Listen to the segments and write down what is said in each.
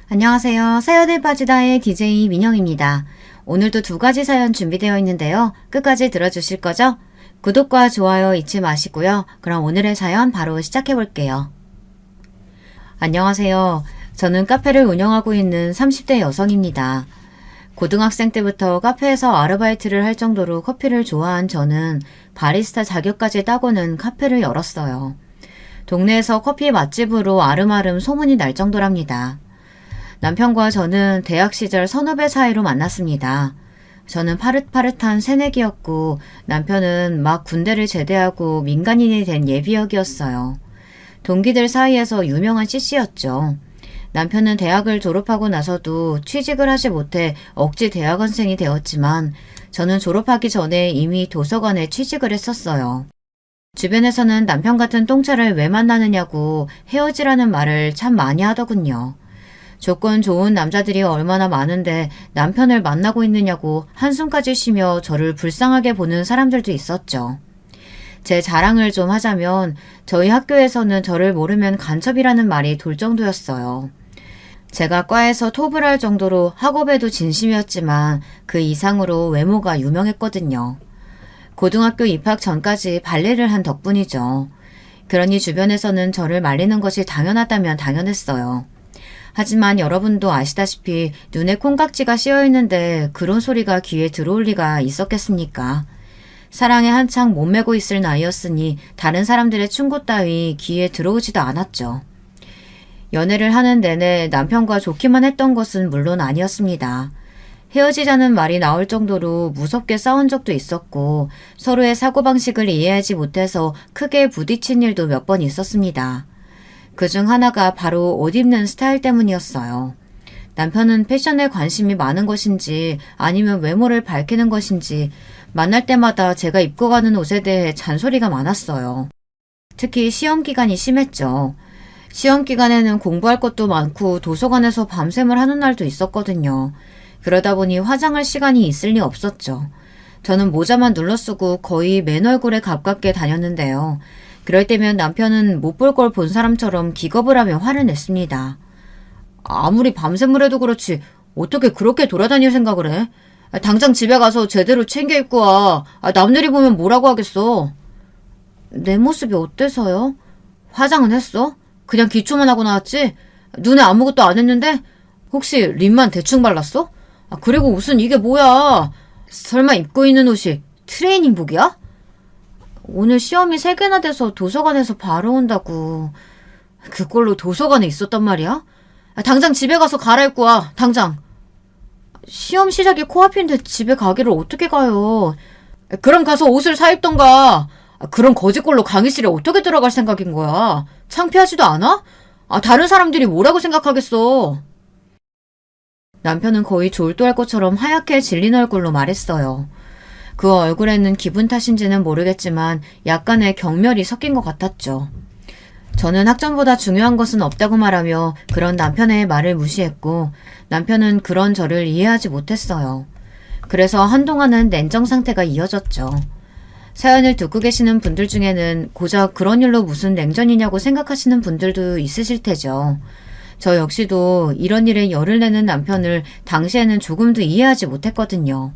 안녕하세요. 사연에 빠지다의 DJ 민영입니다. 오늘도 두 가지 사연 준비되어 있는데요. 끝까지 들어주실 거죠? 구독과 좋아요 잊지 마시고요. 그럼 오늘의 사연 바로 시작해 볼게요. 안녕하세요. 저는 카페를 운영하고 있는 30대 여성입니다. 고등학생 때부터 카페에서 아르바이트를 할 정도로 커피를 좋아한 저는 바리스타 자격까지 따고는 카페를 열었어요. 동네에서 커피 맛집으로 아름아름 소문이 날 정도랍니다. 남편과 저는 대학 시절 선후배 사이로 만났습니다. 저는 파릇파릇한 새내기였고 남편은 막 군대를 제대하고 민간인이 된 예비역이었어요. 동기들 사이에서 유명한 CC였죠. 남편은 대학을 졸업하고 나서도 취직을 하지 못해 억지 대학원생이 되었지만 저는 졸업하기 전에 이미 도서관에 취직을 했었어요. 주변에서는 남편 같은 똥차를 왜 만나느냐고 헤어지라는 말을 참 많이 하더군요. 조건 좋은 남자들이 얼마나 많은데 남편을 만나고 있느냐고 한숨까지 쉬며 저를 불쌍하게 보는 사람들도 있었죠. 제 자랑을 좀 하자면 저희 학교에서는 저를 모르면 간첩이라는 말이 돌 정도였어요. 제가 과에서 톱을 할 정도로 학업에도 진심이었지만 그 이상으로 외모가 유명했거든요. 고등학교 입학 전까지 발레를 한 덕분이죠. 그러니 주변에서는 저를 말리는 것이 당연하다면 당연했어요. 하지만 여러분도 아시다시피 눈에 콩깍지가 씌어 있는데 그런 소리가 귀에 들어올 리가 있었겠습니까? 사랑에 한창 몸매고 있을 나이였으니 다른 사람들의 충고 따위 귀에 들어오지도 않았죠. 연애를 하는 내내 남편과 좋기만 했던 것은 물론 아니었습니다. 헤어지자는 말이 나올 정도로 무섭게 싸운 적도 있었고 서로의 사고방식을 이해하지 못해서 크게 부딪힌 일도 몇 번 있었습니다. 그중 하나가 바로 옷 입는 스타일 때문이었어요. 남편은 패션에 관심이 많은 것인지 아니면 외모를 밝히는 것인지 만날 때마다 제가 입고 가는 옷에 대해 잔소리가 많았어요. 특히 시험 기간이 심했죠. 시험 기간에는 공부할 것도 많고 도서관에서 밤샘을 하는 날도 있었거든요. 그러다 보니 화장할 시간이 있을 리 없었죠. 저는 모자만 눌러 쓰고 거의 맨 얼굴에 가깝게 다녔는데요. 그럴 때면 남편은 못 볼 걸 본 사람처럼 기겁을 하며 화를 냈습니다. 아무리 밤샘을 해도 그렇지 어떻게 그렇게 돌아다닐 생각을 해? 당장 집에 가서 제대로 챙겨 입고 와. 남들이 보면 뭐라고 하겠어? 내 모습이 어때서요? 화장은 했어? 그냥 기초만 하고 나왔지? 눈에 아무것도 안 했는데? 혹시 립만 대충 발랐어? 그리고 옷은 이게 뭐야? 설마 입고 있는 옷이 트레이닝복이야? 오늘 시험이 3개나 돼서 도서관에서 바로 온다고. 그걸로 도서관에 있었단 말이야? 당장 집에 가서 갈아입고 와. 당장. 시험 시작이 코앞인데 집에 가기를 어떻게 가요? 그럼 가서 옷을 사입던가. 그런 거지꼴로 강의실에 어떻게 들어갈 생각인 거야? 창피하지도 않아? 다른 사람들이 뭐라고 생각하겠어? 남편은 거의 졸도할 것처럼 하얗게 질린 얼굴로 말했어요. 그 얼굴에는 기분 탓인지는 모르겠지만 약간의 경멸이 섞인 것 같았죠. 저는 학점보다 중요한 것은 없다고 말하며 그런 남편의 말을 무시했고 남편은 그런 저를 이해하지 못했어요. 그래서 한동안은 냉정 상태가 이어졌죠. 사연을 듣고 계시는 분들 중에는 고작 그런 일로 무슨 냉전이냐고 생각하시는 분들도 있으실 테죠. 저 역시도 이런 일에 열을 내는 남편을 당시에는 조금도 이해하지 못했거든요.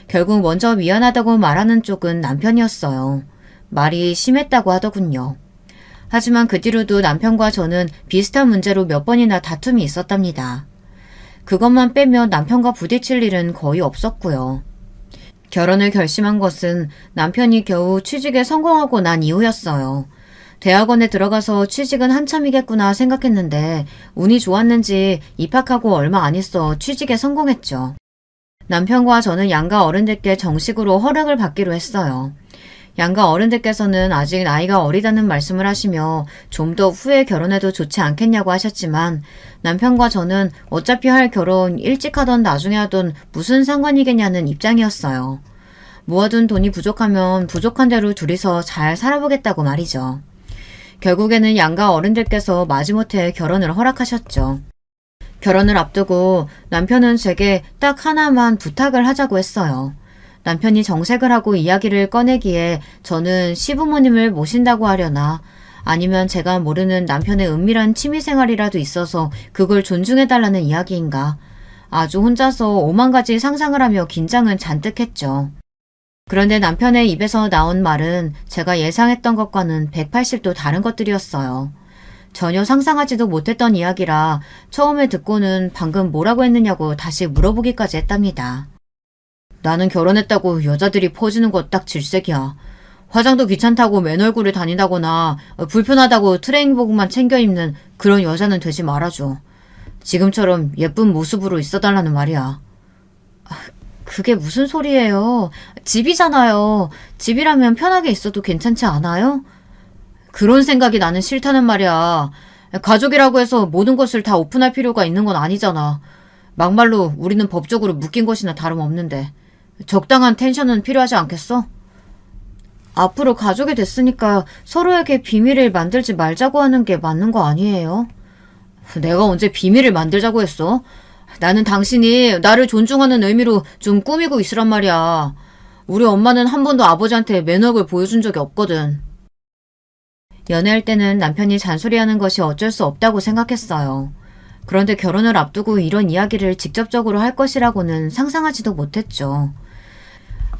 결국 먼저 미안하다고 말하는 쪽은 남편이었어요. 말이 심했다고 하더군요. 하지만 그 뒤로도 남편과 저는 비슷한 문제로 몇 번이나 다툼이 있었답니다. 그것만 빼면 남편과 부딪힐 일은 거의 없었고요. 결혼을 결심한 것은 남편이 겨우 취직에 성공하고 난 이후였어요. 대학원에 들어가서 취직은 한참이겠구나 생각했는데 운이 좋았는지 입학하고 얼마 안 있어 취직에 성공했죠. 남편과 저는 양가 어른들께 정식으로 허락을 받기로 했어요. 양가 어른들께서는 아직 나이가 어리다는 말씀을 하시며 좀 더 후에 결혼해도 좋지 않겠냐고 하셨지만 남편과 저는 어차피 할 결혼 일찍 하던 나중에 하던 무슨 상관이겠냐는 입장이었어요. 모아둔 돈이 부족하면 부족한 대로 둘이서 잘 살아보겠다고 말이죠. 결국에는 양가 어른들께서 마지못해 결혼을 허락하셨죠. 결혼을 앞두고 남편은 제게 딱 하나만 부탁을 하자고 했어요. 남편이 정색을 하고 이야기를 꺼내기에 저는 시부모님을 모신다고 하려나 아니면 제가 모르는 남편의 은밀한 취미생활이라도 있어서 그걸 존중해달라는 이야기인가. 아주 혼자서 오만 가지 상상을 하며 긴장은 잔뜩 했죠. 그런데 남편의 입에서 나온 말은 제가 예상했던 것과는 180도 다른 것들이었어요. 전혀 상상하지도 못했던 이야기라 처음에 듣고는 방금 뭐라고 했느냐고 다시 물어보기까지 했답니다. 나는 결혼했다고 여자들이 퍼지는 거 딱 질색이야. 화장도 귀찮다고 맨 얼굴을 다닌다거나 불편하다고 트레이닝복만 챙겨 입는 그런 여자는 되지 말아줘. 지금처럼 예쁜 모습으로 있어달라는 말이야. 그게 무슨 소리예요? 집이잖아요. 집이라면 편하게 있어도 괜찮지 않아요? 그런 생각이 나는 싫다는 말이야. 가족이라고 해서 모든 것을 다 오픈할 필요가 있는 건 아니잖아. 막말로 우리는 법적으로 묶인 것이나 다름없는데 적당한 텐션은 필요하지 않겠어? 앞으로 가족이 됐으니까 서로에게 비밀을 만들지 말자고 하는 게 맞는 거 아니에요? 내가 언제 비밀을 만들자고 했어? 나는 당신이 나를 존중하는 의미로 좀 꾸미고 있으란 말이야. 우리 엄마는 한 번도 아버지한테 매너를 보여준 적이 없거든. 연애할 때는 남편이 잔소리하는 것이 어쩔 수 없다고 생각했어요. 그런데 결혼을 앞두고 이런 이야기를 직접적으로 할 것이라고는 상상하지도 못했죠.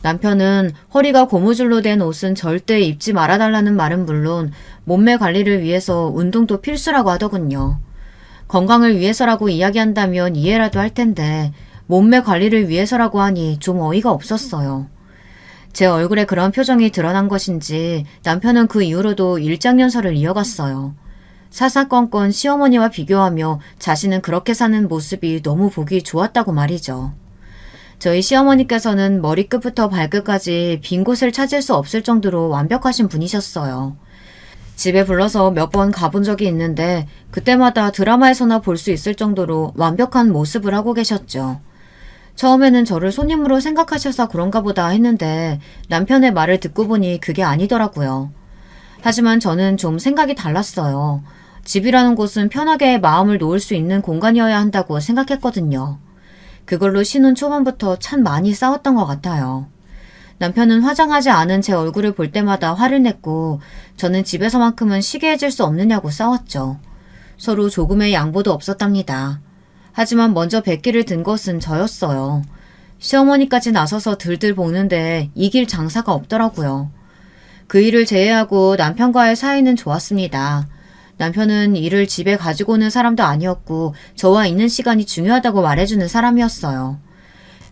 남편은 허리가 고무줄로 된 옷은 절대 입지 말아달라는 말은 물론 몸매 관리를 위해서 운동도 필수라고 하더군요. 건강을 위해서라고 이야기한다면 이해라도 할 텐데 몸매 관리를 위해서라고 하니 좀 어이가 없었어요. 제 얼굴에 그런 표정이 드러난 것인지 남편은 그 이후로도 일장연설을 이어갔어요. 사사건건 시어머니와 비교하며 자신은 그렇게 사는 모습이 너무 보기 좋았다고 말이죠. 저희 시어머니께서는 머리끝부터 발끝까지 빈 곳을 찾을 수 없을 정도로 완벽하신 분이셨어요. 집에 불러서 몇 번 가본 적이 있는데 그때마다 드라마에서나 볼 수 있을 정도로 완벽한 모습을 하고 계셨죠. 처음에는 저를 손님으로 생각하셔서 그런가 보다 했는데 남편의 말을 듣고 보니 그게 아니더라고요. 하지만 저는 좀 생각이 달랐어요. 집이라는 곳은 편하게 마음을 놓을 수 있는 공간이어야 한다고 생각했거든요. 그걸로 신혼 초반부터 참 많이 싸웠던 것 같아요. 남편은 화장하지 않은 제 얼굴을 볼 때마다 화를 냈고 저는 집에서만큼은 쉬게 해줄 수 없느냐고 싸웠죠. 서로 조금의 양보도 없었답니다. 하지만 먼저 백기를 든 것은 저였어요. 시어머니까지 나서서 들들 볶는데 이길 장사가 없더라고요. 그 일을 제외하고 남편과의 사이는 좋았습니다. 남편은 일을 집에 가지고 오는 사람도 아니었고 저와 있는 시간이 중요하다고 말해주는 사람이었어요.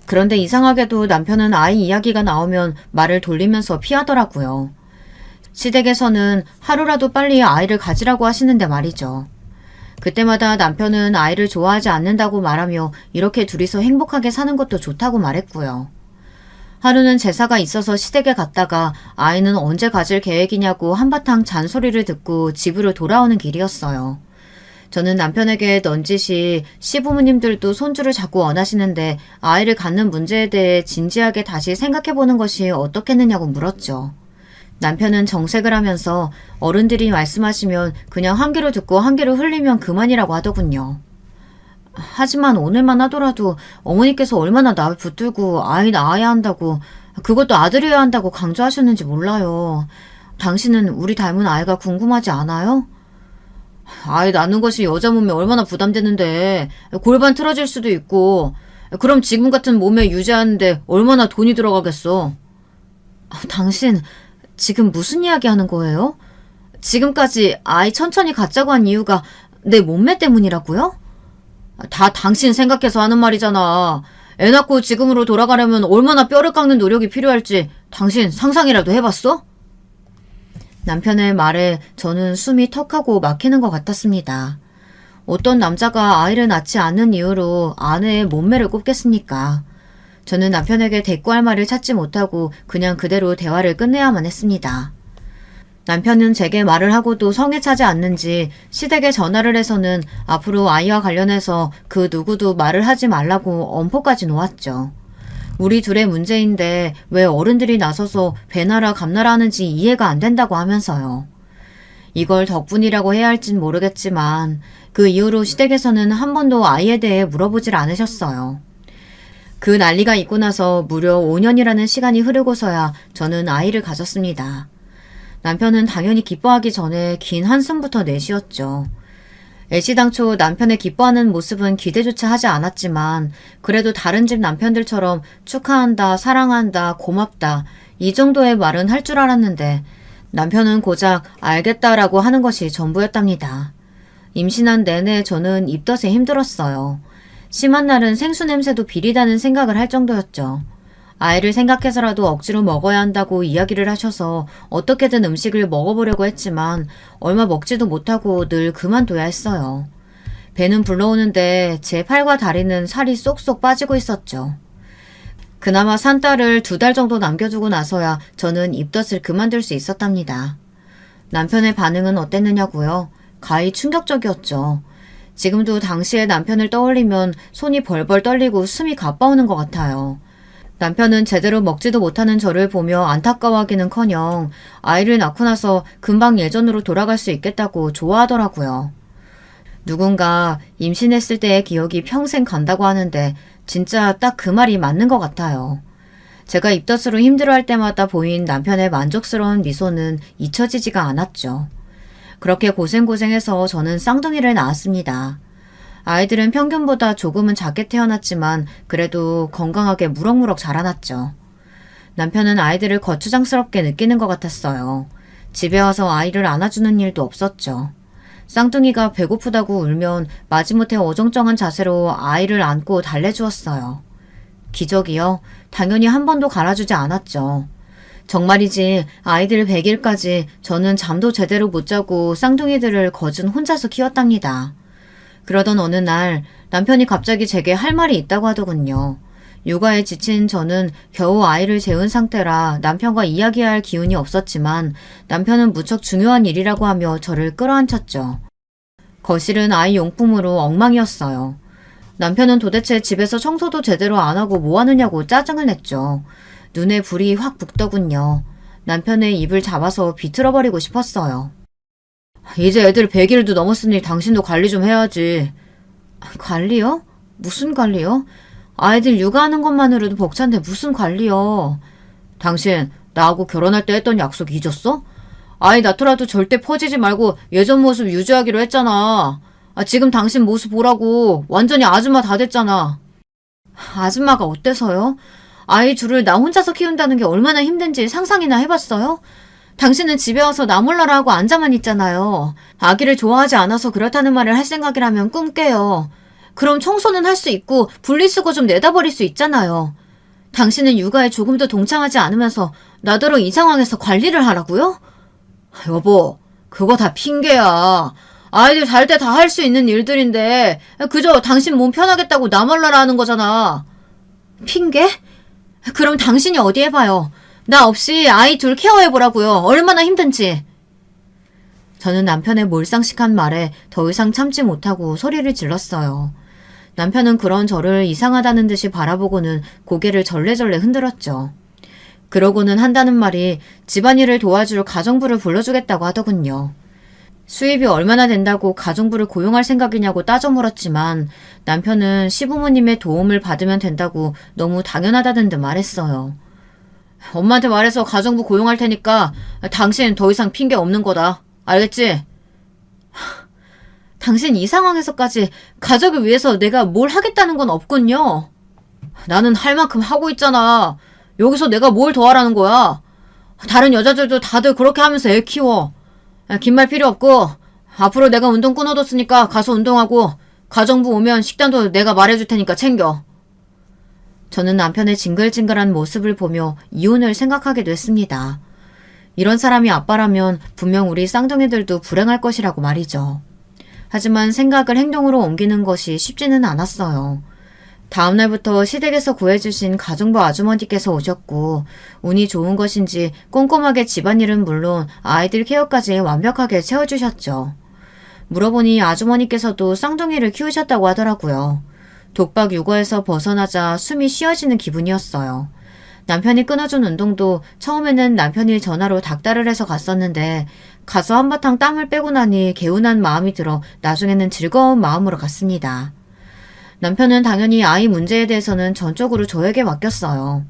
그런데 이상하게도 남편은 아이 이야기가 나오면 말을 돌리면서 피하더라고요. 시댁에서는 하루라도 빨리 아이를 가지라고 하시는데 말이죠. 그때마다 남편은 아이를 좋아하지 않는다고 말하며 이렇게 둘이서 행복하게 사는 것도 좋다고 말했고요. 하루는 제사가 있어서 시댁에 갔다가 아이는 언제 가질 계획이냐고 한바탕 잔소리를 듣고 집으로 돌아오는 길이었어요. 저는 남편에게 넌지시 시부모님들도 손주를 자꾸 원하시는데 아이를 갖는 문제에 대해 진지하게 다시 생각해보는 것이 어떻겠느냐고 물었죠. 남편은 정색을 하면서 어른들이 말씀하시면 그냥 한 귀로 듣고 한 귀로 흘리면 그만이라고 하더군요. 하지만 오늘만 하더라도 어머니께서 얼마나 날 붙들고 아이 낳아야 한다고 그것도 아들이어야 한다고 강조하셨는지 몰라요. 당신은 우리 닮은 아이가 궁금하지 않아요? 아이 낳는 것이 여자 몸에 얼마나 부담되는데 골반 틀어질 수도 있고 그럼 지금 같은 몸에 유지하는데 얼마나 돈이 들어가겠어. 당신 지금 무슨 이야기 하는 거예요? 지금까지 아이 천천히 갖자고 한 이유가 내 몸매 때문이라고요? 다 당신 생각해서 하는 말이잖아. 애 낳고 지금으로 돌아가려면 얼마나 뼈를 깎는 노력이 필요할지 당신 상상이라도 해봤어? 남편의 말에 저는 숨이 턱하고 막히는 것 같았습니다. 어떤 남자가 아이를 낳지 않는 이유로 아내의 몸매를 꼽겠습니까? 저는 남편에게 대꾸할 말을 찾지 못하고 그냥 그대로 대화를 끝내야만 했습니다. 남편은 제게 말을 하고도 성에 차지 않는지 시댁에 전화를 해서는 앞으로 아이와 관련해서 그 누구도 말을 하지 말라고 엄포까지 놓았죠. 우리 둘의 문제인데 왜 어른들이 나서서 배나라 감나라 하는지 이해가 안 된다고 하면서요. 이걸 덕분이라고 해야 할진 모르겠지만 그 이후로 시댁에서는 한 번도 아이에 대해 물어보질 않으셨어요. 그 난리가 있고 나서 무려 5년이라는 시간이 흐르고서야 저는 아이를 가졌습니다. 남편은 당연히 기뻐하기 전에 긴 한숨부터 내쉬었죠. 애시당초 남편의 기뻐하는 모습은 기대조차 하지 않았지만 그래도 다른 집 남편들처럼 축하한다, 사랑한다, 고맙다 이 정도의 말은 할 줄 알았는데 남편은 고작 알겠다라고 하는 것이 전부였답니다. 임신한 내내 저는 입덧에 힘들었어요. 심한 날은 생수 냄새도 비리다는 생각을 할 정도였죠. 아이를 생각해서라도 억지로 먹어야 한다고 이야기를 하셔서 어떻게든 음식을 먹어보려고 했지만 얼마 먹지도 못하고 늘 그만둬야 했어요. 배는 불러오는데 제 팔과 다리는 살이 쏙쏙 빠지고 있었죠. 그나마 산 딸을 2달 정도 남겨두고 나서야 저는 입덧을 그만둘 수 있었답니다. 남편의 반응은 어땠느냐고요? 가히 충격적이었죠. 지금도 당시의 남편을 떠올리면 손이 벌벌 떨리고 숨이 가빠오는 것 같아요. 남편은 제대로 먹지도 못하는 저를 보며 안타까워하기는커녕 아이를 낳고 나서 금방 예전으로 돌아갈 수 있겠다고 좋아하더라고요. 누군가 임신했을 때의 기억이 평생 간다고 하는데 진짜 딱 그 말이 맞는 것 같아요. 제가 입덧으로 힘들어할 때마다 보인 남편의 만족스러운 미소는 잊혀지지가 않았죠. 그렇게 고생해서 저는 쌍둥이를 낳았습니다. 아이들은 평균보다 조금은 작게 태어났지만 그래도 건강하게 무럭무럭 자라났죠. 남편은 아이들을 거추장스럽게 느끼는 것 같았어요. 집에 와서 아이를 안아주는 일도 없었죠. 쌍둥이가 배고프다고 울면 마지못해 어정쩡한 자세로 아이를 안고 달래주었어요. 기적이요? 당연히 한 번도 갈아주지 않았죠. 정말이지 아이들 100일까지 저는 잠도 제대로 못 자고 쌍둥이들을 거진 혼자서 키웠답니다. 그러던 어느 날 남편이 갑자기 제게 할 말이 있다고 하더군요. 육아에 지친 저는 겨우 아이를 재운 상태라 남편과 이야기할 기운이 없었지만 남편은 무척 중요한 일이라고 하며 저를 끌어안쳤죠. 거실은 아이 용품으로 엉망이었어요. 남편은 도대체 집에서 청소도 제대로 안 하고 뭐 하느냐고 짜증을 냈죠. 눈에 불이 확 붙더군요. 남편의 입을 잡아서 비틀어버리고 싶었어요. 이제 애들 100일도 넘었으니 당신도 관리 좀 해야지. 관리요? 무슨 관리요? 아이들 육아하는 것만으로도 벅찬데 무슨 관리요? 당신 나하고 결혼할 때 했던 약속 잊었어? 아이 낳더라도 절대 퍼지지 말고 예전 모습 유지하기로 했잖아. 지금 당신 모습 보라고 완전히 아줌마 다 됐잖아. 아줌마가 어때서요? 아이 둘을 나 혼자서 키운다는 게 얼마나 힘든지 상상이나 해봤어요? 당신은 집에 와서 나 몰라라 하고 앉아만 있잖아요. 아기를 좋아하지 않아서 그렇다는 말을 할 생각이라면 꿈 깨요. 그럼 청소는 할 수 있고 분리수거 좀 내다버릴 수 있잖아요. 당신은 육아에 조금도 동참하지 않으면서 나더러 이 상황에서 관리를 하라고요? 여보, 그거 다 핑계야. 아이들 잘 때 다 할 수 있는 일들인데 그저 당신 몸 편하겠다고 나 몰라라 하는 거잖아. 핑계? 그럼 당신이 어디 해봐요. 나 없이 아이 둘 케어해보라고요. 얼마나 힘든지. 저는 남편의 몰상식한 말에 더 이상 참지 못하고 소리를 질렀어요. 남편은 그런 저를 이상하다는 듯이 바라보고는 고개를 절레절레 흔들었죠. 그러고는 한다는 말이 집안일을 도와줄 가정부를 불러주겠다고 하더군요. 수입이 얼마나 된다고 가정부를 고용할 생각이냐고 따져 물었지만 남편은 시부모님의 도움을 받으면 된다고 너무 당연하다는 듯 말했어요. 엄마한테 말해서 가정부 고용할 테니까 당신 더 이상 핑계 없는 거다. 알겠지? 당신 이 상황에서까지 가족을 위해서 내가 뭘 하겠다는 건 없군요. 나는 할 만큼 하고 있잖아. 여기서 내가 뭘 더 하라는 거야. 다른 여자들도 다들 그렇게 하면서 애 키워. 긴 말 필요 없고 앞으로 내가 운동 끊어뒀으니까 가서 운동하고 가정부 오면 식단도 내가 말해줄 테니까 챙겨. 저는 남편의 징글징글한 모습을 보며 이혼을 생각하게 됐습니다. 이런 사람이 아빠라면 분명 우리 쌍둥이들도 불행할 것이라고 말이죠. 하지만 생각을 행동으로 옮기는 것이 쉽지는 않았어요. 다음날부터 시댁에서 구해주신 가정부 아주머니께서 오셨고 운이 좋은 것인지 꼼꼼하게 집안일은 물론 아이들 케어까지 완벽하게 채워주셨죠. 물어보니 아주머니께서도 쌍둥이를 키우셨다고 하더라고요. 독박 육아에서 벗어나자 숨이 쉬어지는 기분이었어요. 남편이 끊어준 운동도 처음에는 남편이 전화로 닥달을 해서 갔었는데 가서 한바탕 땀을 빼고 나니 개운한 마음이 들어 나중에는 즐거운 마음으로 갔습니다. 남편은 당연히 아이 문제에 대해서는 전적으로 저에게 맡겼어요.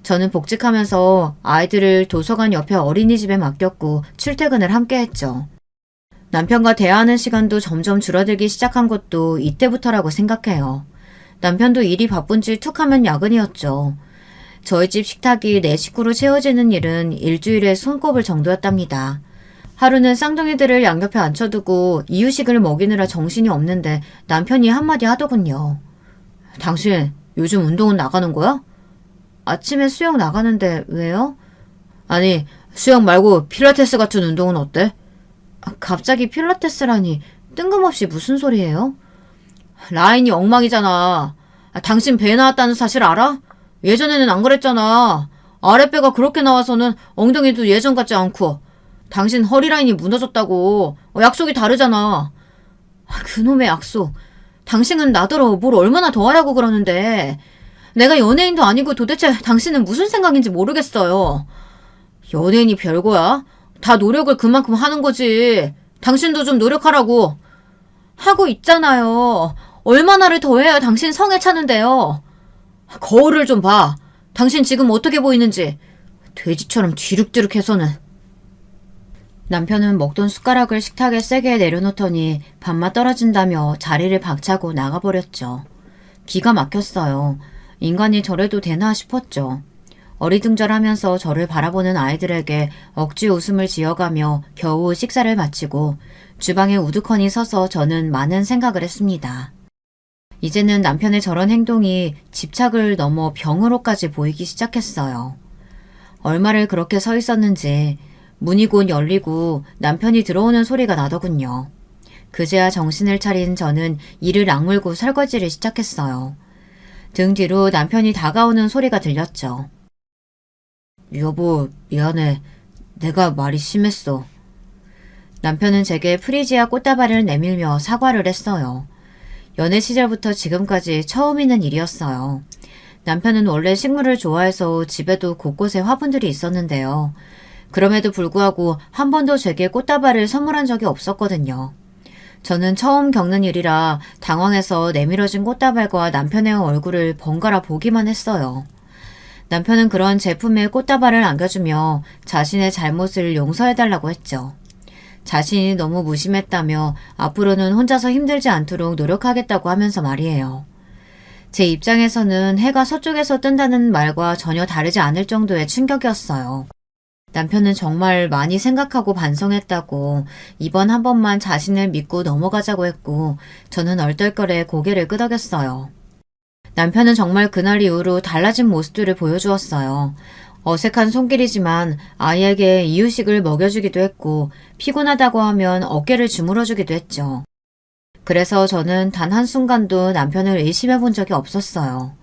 저는 복직하면서 아이들을 도서관 옆에 어린이집에 맡겼고 출퇴근을 함께 했죠. 남편과 대화하는 시간도 점점 줄어들기 시작한 것도 이때부터라고 생각해요. 남편도 일이 바쁜지 툭 하면 야근이었죠. 저희 집 식탁이 4식구로 채워지는 일은 일주일에 손꼽을 정도였답니다. 하루는 쌍둥이들을 양옆에 앉혀두고 이유식을 먹이느라 정신이 없는데 남편이 한마디 하더군요. 당신 요즘 운동은 나가는 거야? 아침에 수영 나가는데 왜요? 아니, 수영 말고 필라테스 같은 운동은 어때? 갑자기 필라테스라니 뜬금없이 무슨 소리예요? 라인이 엉망이잖아. 당신 배 나왔다는 사실 알아? 예전에는 안 그랬잖아. 아랫배가 그렇게 나와서는 엉덩이도 예전 같지 않고. 당신 허리 라인이 무너졌다고. 약속이 다르잖아. 그놈의 약속. 당신은 나더러 뭘 얼마나 더 하라고 그러는데. 내가 연예인도 아니고 도대체 당신은 무슨 생각인지 모르겠어요. 연예인이 별거야? 다 노력을 그만큼 하는 거지. 당신도 좀 노력하라고. 하고 있잖아요. 얼마나를 더 해야 당신 성에 차는데요. 거울을 좀 봐. 당신 지금 어떻게 보이는지. 돼지처럼 뒤룩뒤룩해서는. 남편은 먹던 숟가락을 식탁에 세게 내려놓더니 밥맛 떨어진다며 자리를 박차고 나가버렸죠. 기가 막혔어요. 인간이 저래도 되나 싶었죠. 어리둥절하면서 저를 바라보는 아이들에게 억지 웃음을 지어가며 겨우 식사를 마치고 주방에 우두커니 서서 저는 많은 생각을 했습니다. 이제는 남편의 저런 행동이 집착을 넘어 병으로까지 보이기 시작했어요. 얼마를 그렇게 서 있었는지 문이 곧 열리고 남편이 들어오는 소리가 나더군요. 그제야 정신을 차린 저는 이를 악물고 설거지를 시작했어요. 등 뒤로 남편이 다가오는 소리가 들렸죠. 여보, 미안해. 내가 말이 심했어. 남편은 제게 프리지아 꽃다발을 내밀며 사과를 했어요. 연애 시절부터 지금까지 처음 있는 일이었어요. 남편은 원래 식물을 좋아해서 집에도 곳곳에 화분들이 있었는데요. 그럼에도 불구하고 한 번도 제게 꽃다발을 선물한 적이 없었거든요. 저는 처음 겪는 일이라 당황해서 내밀어진 꽃다발과 남편의 얼굴을 번갈아 보기만 했어요. 남편은 그런 제품에 꽃다발을 안겨주며 자신의 잘못을 용서해달라고 했죠. 자신이 너무 무심했다며 앞으로는 혼자서 힘들지 않도록 노력하겠다고 하면서 말이에요. 제 입장에서는 해가 서쪽에서 뜬다는 말과 전혀 다르지 않을 정도의 충격이었어요. 남편은 정말 많이 생각하고 반성했다고 이번 한 번만 자신을 믿고 넘어가자고 했고 저는 얼떨결에 고개를 끄덕였어요. 남편은 정말 그날 이후로 달라진 모습들을 보여주었어요. 어색한 손길이지만 아이에게 이유식을 먹여주기도 했고 피곤하다고 하면 어깨를 주물어주기도 했죠. 그래서 저는 단 한순간도 남편을 의심해 본 적이 없었어요.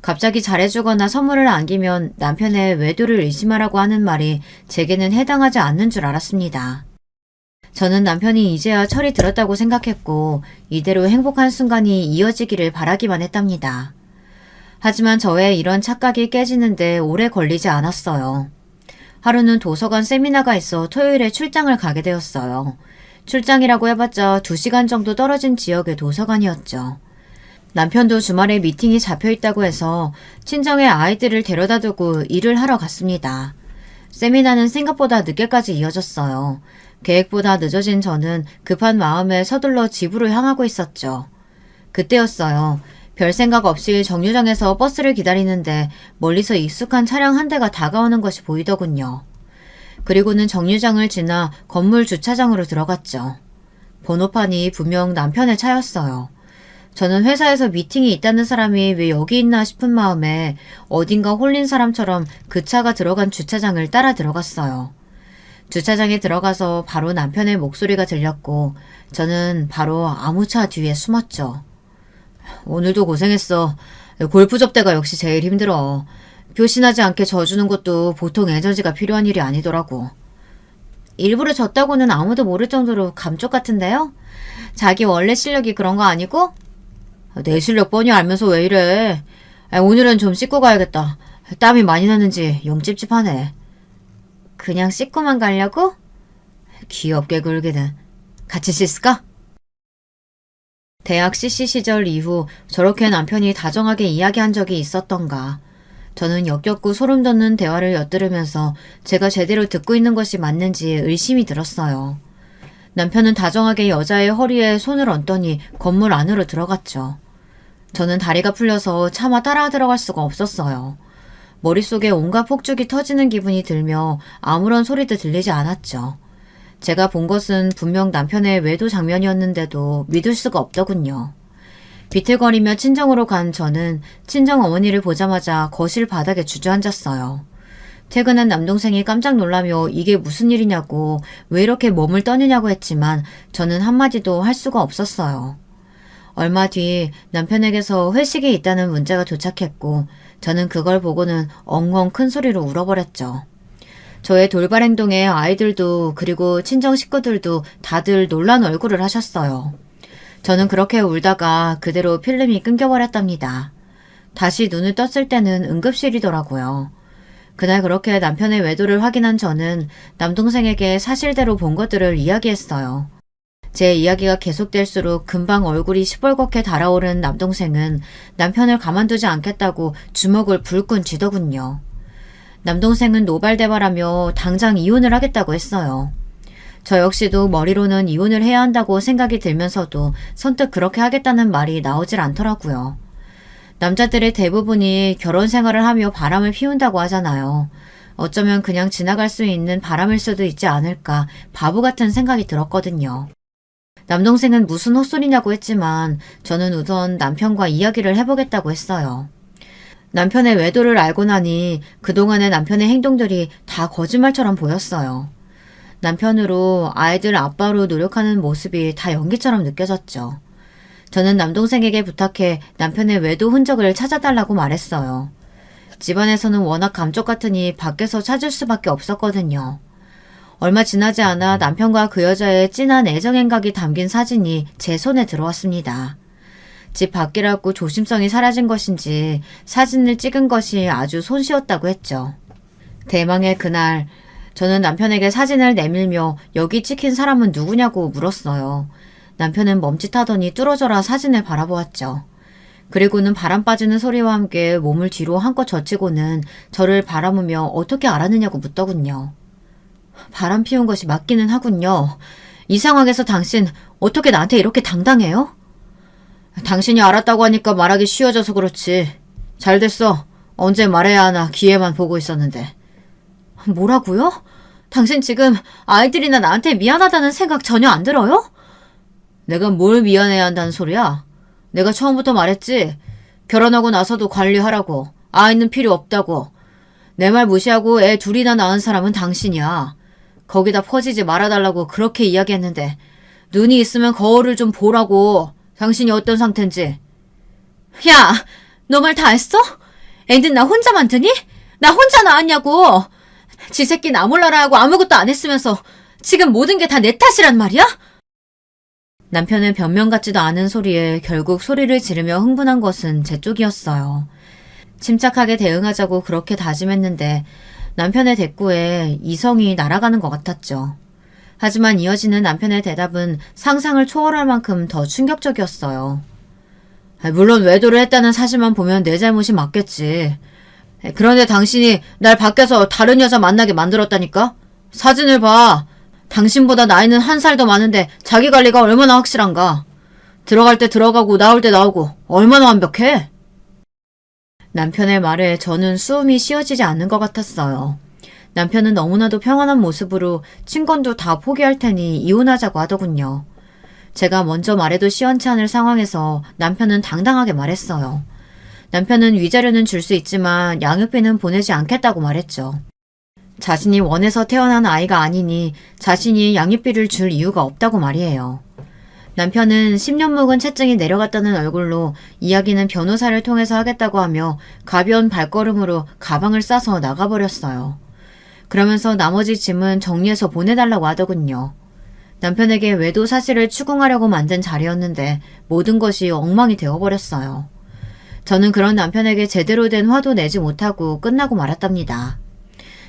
갑자기 잘해주거나 선물을 안기면 남편의 외도를 의심하라고 하는 말이 제게는 해당하지 않는 줄 알았습니다. 저는 남편이 이제야 철이 들었다고 생각했고 이대로 행복한 순간이 이어지기를 바라기만 했답니다. 하지만 저의 이런 착각이 깨지는데 오래 걸리지 않았어요. 하루는 도서관 세미나가 있어 토요일에 출장을 가게 되었어요. 출장이라고 해봤자 2시간 정도 떨어진 지역의 도서관이었죠. 남편도 주말에 미팅이 잡혀있다고 해서 친정에 아이들을 데려다 두고 일을 하러 갔습니다. 세미나는 생각보다 늦게까지 이어졌어요. 계획보다 늦어진 저는 급한 마음에 서둘러 집으로 향하고 있었죠. 그때였어요. 별 생각 없이 정류장에서 버스를 기다리는데 멀리서 익숙한 차량 한 대가 다가오는 것이 보이더군요. 그리고는 정류장을 지나 건물 주차장으로 들어갔죠. 번호판이 분명 남편의 차였어요. 저는 회사에서 미팅이 있다는 사람이 왜 여기 있나 싶은 마음에 어딘가 홀린 사람처럼 그 차가 들어간 주차장을 따라 들어갔어요. 주차장에 들어가서 바로 남편의 목소리가 들렸고 저는 바로 아무 차 뒤에 숨었죠. 오늘도 고생했어. 골프 접대가 역시 제일 힘들어. 표신하지 않게 져주는 것도 보통 에너지가 필요한 일이 아니더라고. 일부러 졌다고는 아무도 모를 정도로 감쪽 같은데요? 자기 원래 실력이 그런 거 아니고? 내 실력 뻔히 알면서 왜 이래. 오늘은 좀 씻고 가야겠다. 땀이 많이 나는지 영 찝찝하네. 그냥 씻고만 가려고? 귀엽게 굴기는. 같이 씻을까? 대학 CC 시절 이후 저렇게 남편이 다정하게 이야기한 적이 있었던가. 저는 역겹고 소름 돋는 대화를 엿들으면서 제가 제대로 듣고 있는 것이 맞는지 의심이 들었어요. 남편은 다정하게 여자의 허리에 손을 얹더니 건물 안으로 들어갔죠. 저는 다리가 풀려서 차마 따라 들어갈 수가 없었어요. 머릿속에 온갖 폭죽이 터지는 기분이 들며 아무런 소리도 들리지 않았죠. 제가 본 것은 분명 남편의 외도 장면이었는데도 믿을 수가 없더군요. 비틀거리며 친정으로 간 저는 친정 어머니를 보자마자 거실 바닥에 주저앉았어요. 퇴근한 남동생이 깜짝 놀라며 이게 무슨 일이냐고 왜 이렇게 몸을 떠느냐고 했지만 저는 한마디도 할 수가 없었어요. 얼마 뒤 남편에게서 회식이 있다는 문자가 도착했고 저는 그걸 보고는 엉엉 큰 소리로 울어버렸죠. 저의 돌발 행동에 아이들도 그리고 친정 식구들도 다들 놀란 얼굴을 하셨어요. 저는 그렇게 울다가 그대로 필름이 끊겨버렸답니다. 다시 눈을 떴을 때는 응급실이더라고요. 그날 그렇게 남편의 외도를 확인한 저는 남동생에게 사실대로 본 것들을 이야기했어요. 제 이야기가 계속될수록 금방 얼굴이 시뻘겋게 달아오른 남동생은 남편을 가만두지 않겠다고 주먹을 불끈 쥐더군요. 남동생은 노발대발하며 당장 이혼을 하겠다고 했어요. 저 역시도 머리로는 이혼을 해야 한다고 생각이 들면서도 선뜻 그렇게 하겠다는 말이 나오질 않더라고요. 남자들의 대부분이 결혼 생활을 하며 바람을 피운다고 하잖아요. 어쩌면 그냥 지나갈 수 있는 바람일 수도 있지 않을까 바보 같은 생각이 들었거든요. 남동생은 무슨 헛소리냐고 했지만 저는 우선 남편과 이야기를 해보겠다고 했어요. 남편의 외도를 알고 나니 그동안의 남편의 행동들이 다 거짓말처럼 보였어요. 남편으로 아이들 아빠로 노력하는 모습이 다 연기처럼 느껴졌죠. 저는 남동생에게 부탁해 남편의 외도 흔적을 찾아달라고 말했어요. 집안에서는 워낙 감쪽 같으니 밖에서 찾을 수밖에 없었거든요. 얼마 지나지 않아 남편과 그 여자의 진한 애정 행각이 담긴 사진이 제 손에 들어왔습니다. 집 밖이라고 조심성이 사라진 것인지 사진을 찍은 것이 아주 손쉬웠다고 했죠. 대망의 그날 저는 남편에게 사진을 내밀며 여기 찍힌 사람은 누구냐고 물었어요. 남편은 멈칫하더니 뚫어져라 사진을 바라보았죠. 그리고는 바람 빠지는 소리와 함께 몸을 뒤로 한껏 젖히고는 저를 바라보며 어떻게 알았느냐고 묻더군요. 바람 피운 것이 맞기는 하군요. 이 상황에서 당신 어떻게 나한테 이렇게 당당해요? 당신이 알았다고 하니까 말하기 쉬워져서 그렇지. 잘 됐어. 언제 말해야 하나 기회만 보고 있었는데. 뭐라고요? 당신 지금 아이들이나 나한테 미안하다는 생각 전혀 안 들어요? 내가 뭘 미안해야 한다는 소리야? 내가 처음부터 말했지. 결혼하고 나서도 관리하라고. 아이는 필요 없다고. 내 말 무시하고 애 둘이나 낳은 사람은 당신이야. 거기다 퍼지지 말아달라고 그렇게 이야기했는데 눈이 있으면 거울을 좀 보라고. 당신이 어떤 상태인지. 야, 너 말 다 했어? 애는 나 혼자만 드니? 나 혼자 낳았냐고. 지 새끼 나 몰라라 하고 아무것도 안 했으면서 지금 모든 게 다 내 탓이란 말이야? 남편의 변명 같지도 않은 소리에 결국 소리를 지르며 흥분한 것은 제 쪽이었어요. 침착하게 대응하자고 그렇게 다짐했는데 남편의 대꾸에 이성이 날아가는 것 같았죠. 하지만 이어지는 남편의 대답은 상상을 초월할 만큼 더 충격적이었어요. 물론 외도를 했다는 사실만 보면 내 잘못이 맞겠지. 그런데 당신이 날 밖에서 다른 여자 만나게 만들었다니까? 사진을 봐. 당신보다 나이는 한 살 더 많은데 자기 관리가 얼마나 확실한가? 들어갈 때 들어가고 나올 때 나오고 얼마나 완벽해? 남편의 말에 저는 수음이 쉬어지지 않는 것 같았어요. 남편은 너무나도 평안한 모습으로 친권도 다 포기할 테니 이혼하자고 하더군요. 제가 먼저 말해도 시원치 않을 상황에서 남편은 당당하게 말했어요. 남편은 위자료는 줄 수 있지만 양육비는 보내지 않겠다고 말했죠. 자신이 원해서 태어난 아이가 아니니 자신이 양육비를 줄 이유가 없다고 말이에요. 남편은 10년 묵은 채증이 내려갔다는 얼굴로 이야기는 변호사를 통해서 하겠다고 하며 가벼운 발걸음으로 가방을 싸서 나가버렸어요. 그러면서 나머지 짐은 정리해서 보내달라고 하더군요. 남편에게 외도 사실을 추궁하려고 만든 자리였는데 모든 것이 엉망이 되어버렸어요. 저는 그런 남편에게 제대로 된 화도 내지 못하고 끝나고 말았답니다.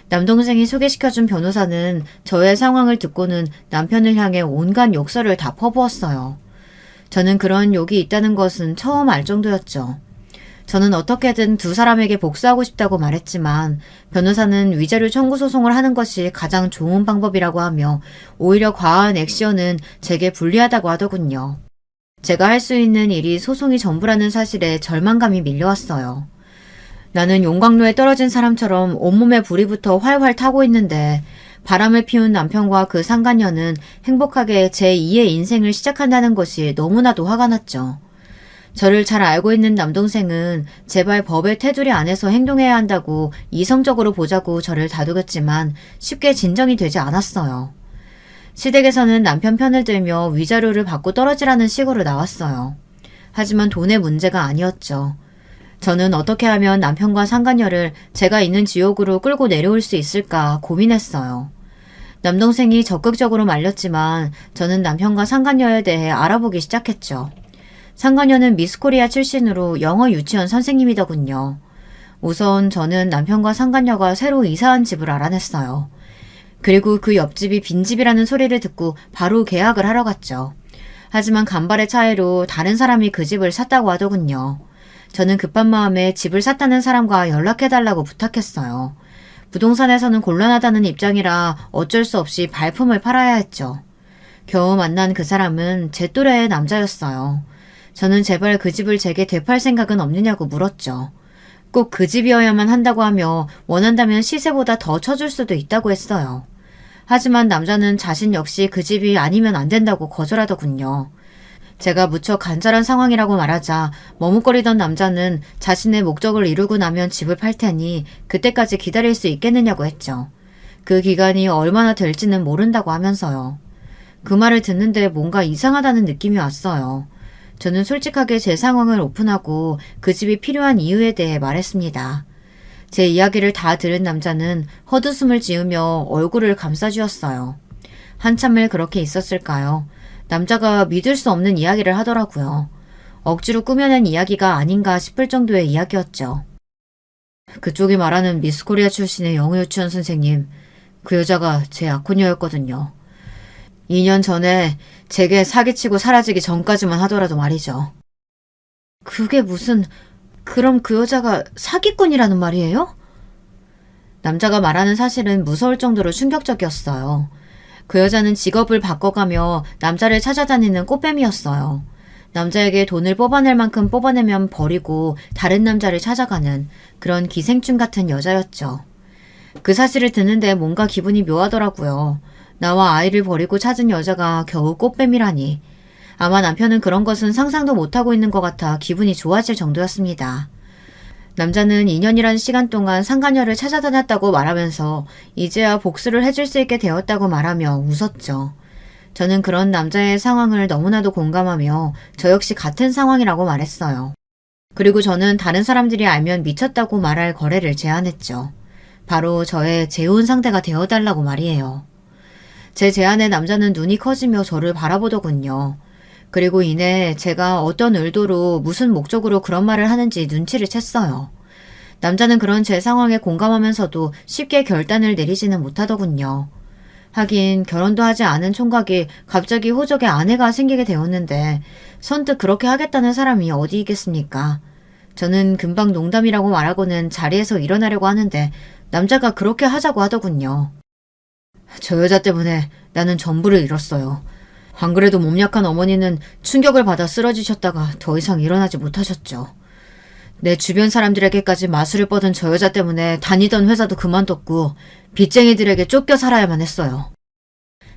남동생이 소개시켜준 변호사는 저의 상황을 듣고는 남편을 향해 온갖 욕설을 다 퍼부었어요. 저는 그런 욕이 있다는 것은 처음 알 정도였죠. 저는 어떻게든 두 사람에게 복수하고 싶다고 말했지만 변호사는 위자료 청구 소송을 하는 것이 가장 좋은 방법이라고 하며 오히려 과한 액션은 제게 불리하다고 하더군요. 제가 할 수 있는 일이 소송이 전부라는 사실에 절망감이 밀려왔어요. 나는 용광로에 떨어진 사람처럼 온몸에 불이 붙어 활활 타고 있는데 바람을 피운 남편과 그 상간녀는 행복하게 제2의 인생을 시작한다는 것이 너무나도 화가 났죠. 저를 잘 알고 있는 남동생은 제발 법의 테두리 안에서 행동해야 한다고 이성적으로 보자고 저를 다독였지만 쉽게 진정이 되지 않았어요. 시댁에서는 남편 편을 들며 위자료를 받고 떨어지라는 식으로 나왔어요. 하지만 돈의 문제가 아니었죠. 저는 어떻게 하면 남편과 상간녀를 제가 있는 지옥으로 끌고 내려올 수 있을까 고민했어요. 남동생이 적극적으로 말렸지만 저는 남편과 상간녀에 대해 알아보기 시작했죠. 상간녀는 미스코리아 출신으로 영어 유치원 선생님이더군요. 우선 저는 남편과 상간녀가 새로 이사한 집을 알아냈어요. 그리고 그 옆집이 빈집이라는 소리를 듣고 바로 계약을 하러 갔죠. 하지만 간발의 차이로 다른 사람이 그 집을 샀다고 하더군요. 저는 급한 마음에 집을 샀다는 사람과 연락해달라고 부탁했어요. 부동산에서는 곤란하다는 입장이라 어쩔 수 없이 발품을 팔아야 했죠. 겨우 만난 그 사람은 제 또래의 남자였어요. 저는 제발 그 집을 제게 되팔 생각은 없느냐고 물었죠. 꼭 그 집이어야만 한다고 하며 원한다면 시세보다 더 쳐줄 수도 있다고 했어요. 하지만 남자는 자신 역시 그 집이 아니면 안 된다고 거절하더군요. 제가 무척 간절한 상황이라고 말하자 머뭇거리던 남자는 자신의 목적을 이루고 나면 집을 팔 테니 그때까지 기다릴 수 있겠느냐고 했죠. 그 기간이 얼마나 될지는 모른다고 하면서요. 그 말을 듣는데 뭔가 이상하다는 느낌이 왔어요. 저는 솔직하게 제 상황을 오픈하고 그 집이 필요한 이유에 대해 말했습니다. 제 이야기를 다 들은 남자는 헛웃음을 지으며 얼굴을 감싸주었어요. 한참을 그렇게 있었을까요? 남자가 믿을 수 없는 이야기를 하더라고요. 억지로 꾸며낸 이야기가 아닌가 싶을 정도의 이야기였죠. 그쪽이 말하는 미스코리아 출신의 영어 유치원 선생님, 그 여자가 제 약혼녀였거든요. 2년 전에 제게 사기치고 사라지기 전까지만 하더라도 말이죠. 그게 무슨... 그럼 그 여자가 사기꾼이라는 말이에요? 남자가 말하는 사실은 무서울 정도로 충격적이었어요. 그 여자는 직업을 바꿔가며 남자를 찾아다니는 꽃뱀이었어요. 남자에게 돈을 뽑아낼 만큼 뽑아내면 버리고 다른 남자를 찾아가는 그런 기생충 같은 여자였죠. 그 사실을 듣는데 뭔가 기분이 묘하더라고요. 나와 아이를 버리고 찾은 여자가 겨우 꽃뱀이라니. 아마 남편은 그런 것은 상상도 못하고 있는 것 같아 기분이 좋아질 정도였습니다. 남자는 2년이란 시간 동안 상간녀를 찾아다녔다고 말하면서 이제야 복수를 해줄 수 있게 되었다고 말하며 웃었죠. 저는 그런 남자의 상황을 너무나도 공감하며 저 역시 같은 상황이라고 말했어요. 그리고 저는 다른 사람들이 알면 미쳤다고 말할 거래를 제안했죠. 바로 저의 재혼 상대가 되어달라고 말이에요. 제 제안에 남자는 눈이 커지며 저를 바라보더군요. 그리고 이내 제가 어떤 의도로 무슨 목적으로 그런 말을 하는지 눈치를 챘어요. 남자는 그런 제 상황에 공감하면서도 쉽게 결단을 내리지는 못하더군요. 하긴 결혼도 하지 않은 총각이 갑자기 호적에 아내가 생기게 되었는데 선뜻 그렇게 하겠다는 사람이 어디 있겠습니까? 저는 금방 농담이라고 말하고는 자리에서 일어나려고 하는데 남자가 그렇게 하자고 하더군요. 저 여자 때문에 나는 전부를 잃었어요. 안 그래도 몸 약한 어머니는 충격을 받아 쓰러지셨다가 더 이상 일어나지 못하셨죠. 내 주변 사람들에게까지 마술을 뻗은 저 여자 때문에 다니던 회사도 그만뒀고 빚쟁이들에게 쫓겨 살아야만 했어요.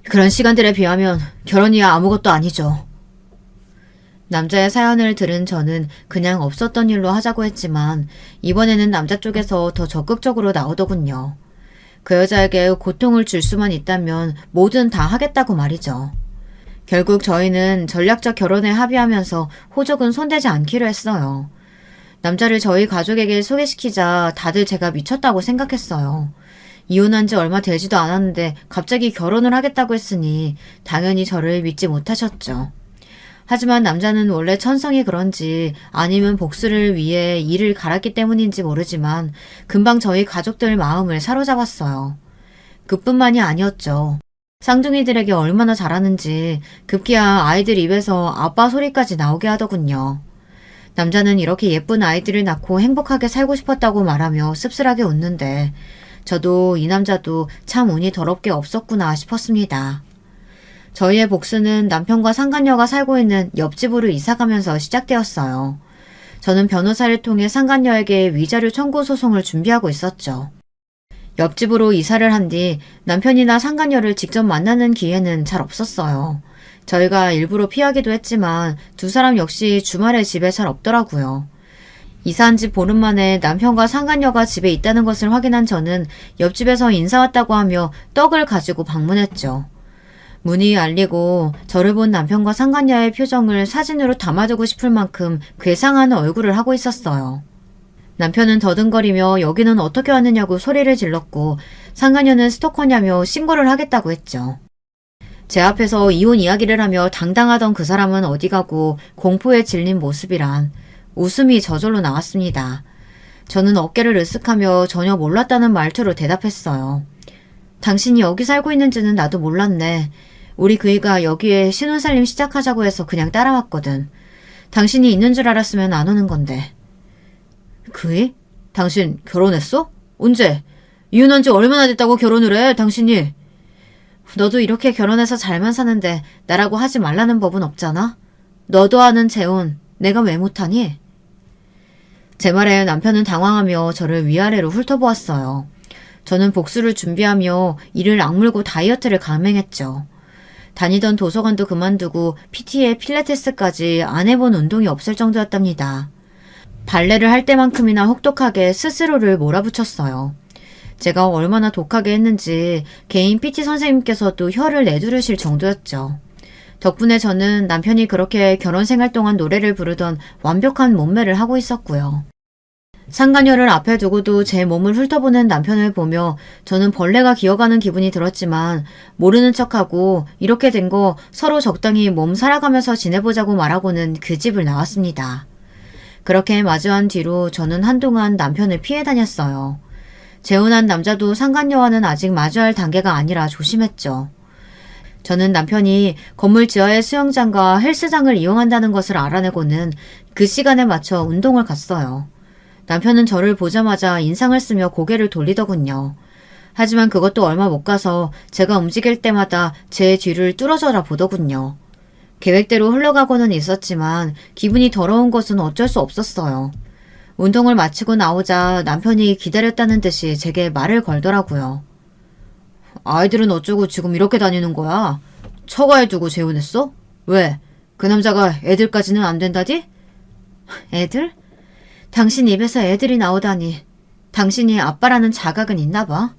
그런 시간들에 비하면 결혼이야 아무것도 아니죠. 남자의 사연을 들은 저는 그냥 없었던 일로 하자고 했지만 이번에는 남자 쪽에서 더 적극적으로 나오더군요. 그 여자에게 고통을 줄 수만 있다면 뭐든 다 하겠다고 말이죠. 결국 저희는 전략적 결혼에 합의하면서 호적은 손대지 않기로 했어요. 남자를 저희 가족에게 소개시키자 다들 제가 미쳤다고 생각했어요. 이혼한 지 얼마 되지도 않았는데 갑자기 결혼을 하겠다고 했으니 당연히 저를 믿지 못하셨죠. 하지만 남자는 원래 천성이 그런지 아니면 복수를 위해 이를 갈았기 때문인지 모르지만 금방 저희 가족들 마음을 사로잡았어요. 그뿐만이 아니었죠. 쌍둥이들에게 얼마나 잘하는지 급기야 아이들 입에서 아빠 소리까지 나오게 하더군요. 남자는 이렇게 예쁜 아이들을 낳고 행복하게 살고 싶었다고 말하며 씁쓸하게 웃는데 저도 이 남자도 참 운이 더럽게 없었구나 싶었습니다. 저희의 복수는 남편과 상간녀가 살고 있는 옆집으로 이사가면서 시작되었어요. 저는 변호사를 통해 상간녀에게 위자료 청구 소송을 준비하고 있었죠. 옆집으로 이사를 한 뒤 남편이나 상간녀를 직접 만나는 기회는 잘 없었어요. 저희가 일부러 피하기도 했지만 두 사람 역시 주말에 집에 잘 없더라고요. 이사한 지 보름 만에 남편과 상간녀가 집에 있다는 것을 확인한 저는 옆집에서 인사 왔다고 하며 떡을 가지고 방문했죠. 문이 열리고 저를 본 남편과 상간녀의 표정을 사진으로 담아두고 싶을 만큼 괴상한 얼굴을 하고 있었어요. 남편은 더듬거리며 여기는 어떻게 왔느냐고 소리를 질렀고 상간녀는 스토커냐며 신고를 하겠다고 했죠. 제 앞에서 이혼 이야기를 하며 당당하던 그 사람은 어디 가고 공포에 질린 모습이란 웃음이 저절로 나왔습니다. 저는 어깨를 으쓱하며 전혀 몰랐다는 말투로 대답했어요. 당신이 여기 살고 있는지는 나도 몰랐네. 우리 그이가 여기에 신혼살림 시작하자고 해서 그냥 따라왔거든. 당신이 있는 줄 알았으면 안 오는 건데. 그이? 당신 결혼했어? 언제? 이혼한 지 얼마나 됐다고 결혼을 해, 당신이? 너도 이렇게 결혼해서 잘만 사는데 나라고 하지 말라는 법은 없잖아? 너도 아는 재혼, 내가 왜 못하니? 제 말에 남편은 당황하며 저를 위아래로 훑어보았어요. 저는 복수를 준비하며 이를 악물고 다이어트를 감행했죠. 다니던 도서관도 그만두고 PT에 필라테스까지 안 해본 운동이 없을 정도였답니다. 발레를 할 때만큼이나 혹독하게 스스로를 몰아붙였어요. 제가 얼마나 독하게 했는지 개인 PT 선생님께서도 혀를 내두르실 정도였죠. 덕분에 저는 남편이 그렇게 결혼 생활 동안 노래를 부르던 완벽한 몸매를 하고 있었고요. 상간녀를 앞에 두고도 제 몸을 훑어보는 남편을 보며 저는 벌레가 기어가는 기분이 들었지만 모르는 척하고 이렇게 된 거 서로 적당히 몸 살아가면서 지내보자고 말하고는 그 집을 나왔습니다. 그렇게 마주한 뒤로 저는 한동안 남편을 피해 다녔어요. 재혼한 남자도 상간녀와는 아직 마주할 단계가 아니라 조심했죠. 저는 남편이 건물 지하의 수영장과 헬스장을 이용한다는 것을 알아내고는 그 시간에 맞춰 운동을 갔어요. 남편은 저를 보자마자 인상을 쓰며 고개를 돌리더군요. 하지만 그것도 얼마 못 가서 제가 움직일 때마다 제 뒤를 뚫어져라 보더군요. 계획대로 흘러가고는 있었지만 기분이 더러운 것은 어쩔 수 없었어요. 운동을 마치고 나오자 남편이 기다렸다는 듯이 제게 말을 걸더라고요. 아이들은 어쩌고 지금 이렇게 다니는 거야? 처가에 두고 재혼했어? 왜? 그 남자가 애들까지는 안 된다디? 애들? 당신 입에서 애들이 나오다니. 당신이 아빠라는 자각은 있나 봐.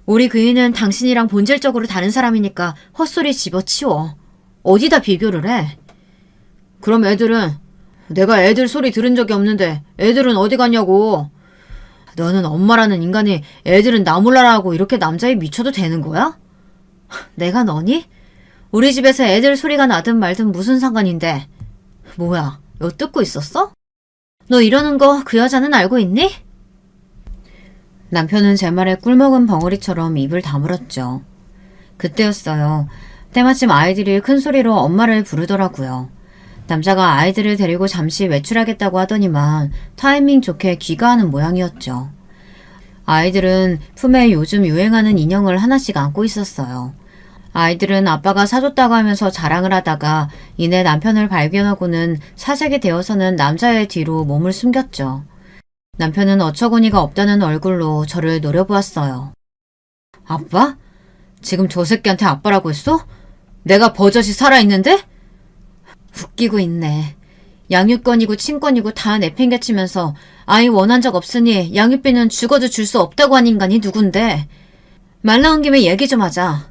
우리 그이는 당신이랑 본질적으로 다른 사람이니까 헛소리 집어치워. 어디다 비교를 해? 그럼 애들은? 내가 애들 소리 들은 적이 없는데 애들은 어디 갔냐고. 너는 엄마라는 인간이 애들은 나 몰라라 하고 이렇게 남자에 미쳐도 되는 거야? 내가 너니? 우리 집에서 애들 소리가 나든 말든 무슨 상관인데. 뭐야, 엿듣고 있었어? 너 이러는 거 그 여자는 알고 있니? 남편은 제 말에 꿀먹은 벙어리처럼 입을 다물었죠. 그때였어요. 때마침 아이들이 큰 소리로 엄마를 부르더라고요. 남자가 아이들을 데리고 잠시 외출하겠다고 하더니만 타이밍 좋게 귀가하는 모양이었죠. 아이들은 품에 요즘 유행하는 인형을 하나씩 안고 있었어요. 아이들은 아빠가 사줬다고 하면서 자랑을 하다가 이내 남편을 발견하고는 사색이 되어서는 남자의 뒤로 몸을 숨겼죠. 남편은 어처구니가 없다는 얼굴로 저를 노려보았어요. 아빠? 지금 저 새끼한테 아빠라고 했어? 내가 버젓이 살아있는데? 웃기고 있네. 양육권이고 친권이고 다 내팽개치면서 아이 원한 적 없으니 양육비는 죽어도 줄 수 없다고 한 인간이 누군데. 말 나온 김에 얘기 좀 하자.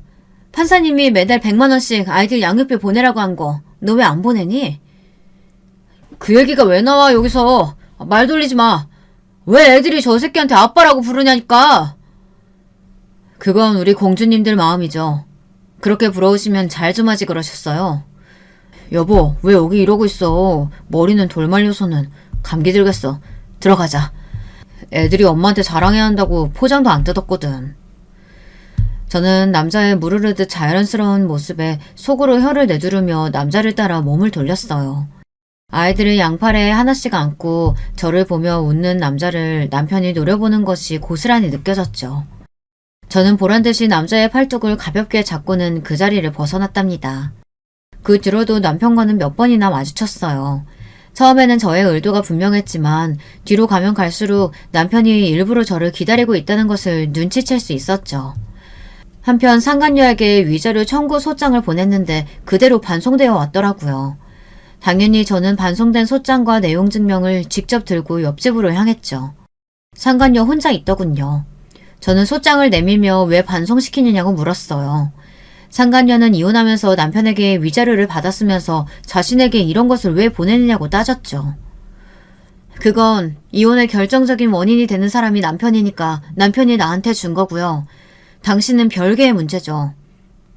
판사님이 매달 100만 원씩 아이들 양육비 보내라고 한 거 너 왜 안 보내니? 그 얘기가 왜 나와 여기서. 말 돌리지 마. 왜 애들이 저 새끼한테 아빠라고 부르냐니까. 그건 우리 공주님들 마음이죠. 그렇게 부러우시면 잘 좀 하지 그러셨어요. 여보, 왜 여기 이러고 있어. 머리는 돌 말려서는. 감기 들겠어. 들어가자. 애들이 엄마한테 자랑해야 한다고 포장도 안 뜯었거든. 저는 남자의 무르르듯 자연스러운 모습에 속으로 혀를 내두르며 남자를 따라 몸을 돌렸어요. 아이들을 양팔에 하나씩 안고 저를 보며 웃는 남자를 남편이 노려보는 것이 고스란히 느껴졌죠. 저는 보란듯이 남자의 팔뚝을 가볍게 잡고는 그 자리를 벗어났답니다. 그 뒤로도 남편과는 몇 번이나 마주쳤어요. 처음에는 저의 의도가 분명했지만 뒤로 가면 갈수록 남편이 일부러 저를 기다리고 있다는 것을 눈치챌 수 있었죠. 한편 상간녀에게 위자료 청구 소장을 보냈는데 그대로 반송되어 왔더라고요. 당연히 저는 반송된 소장과 내용 증명을 직접 들고 옆집으로 향했죠. 상간녀 혼자 있더군요. 저는 소장을 내밀며 왜 반송시키느냐고 물었어요. 상간녀는 이혼하면서 남편에게 위자료를 받았으면서 자신에게 이런 것을 왜 보내느냐고 따졌죠. 그건 이혼의 결정적인 원인이 되는 사람이 남편이니까 남편이 나한테 준 거고요. 당신은 별개의 문제죠.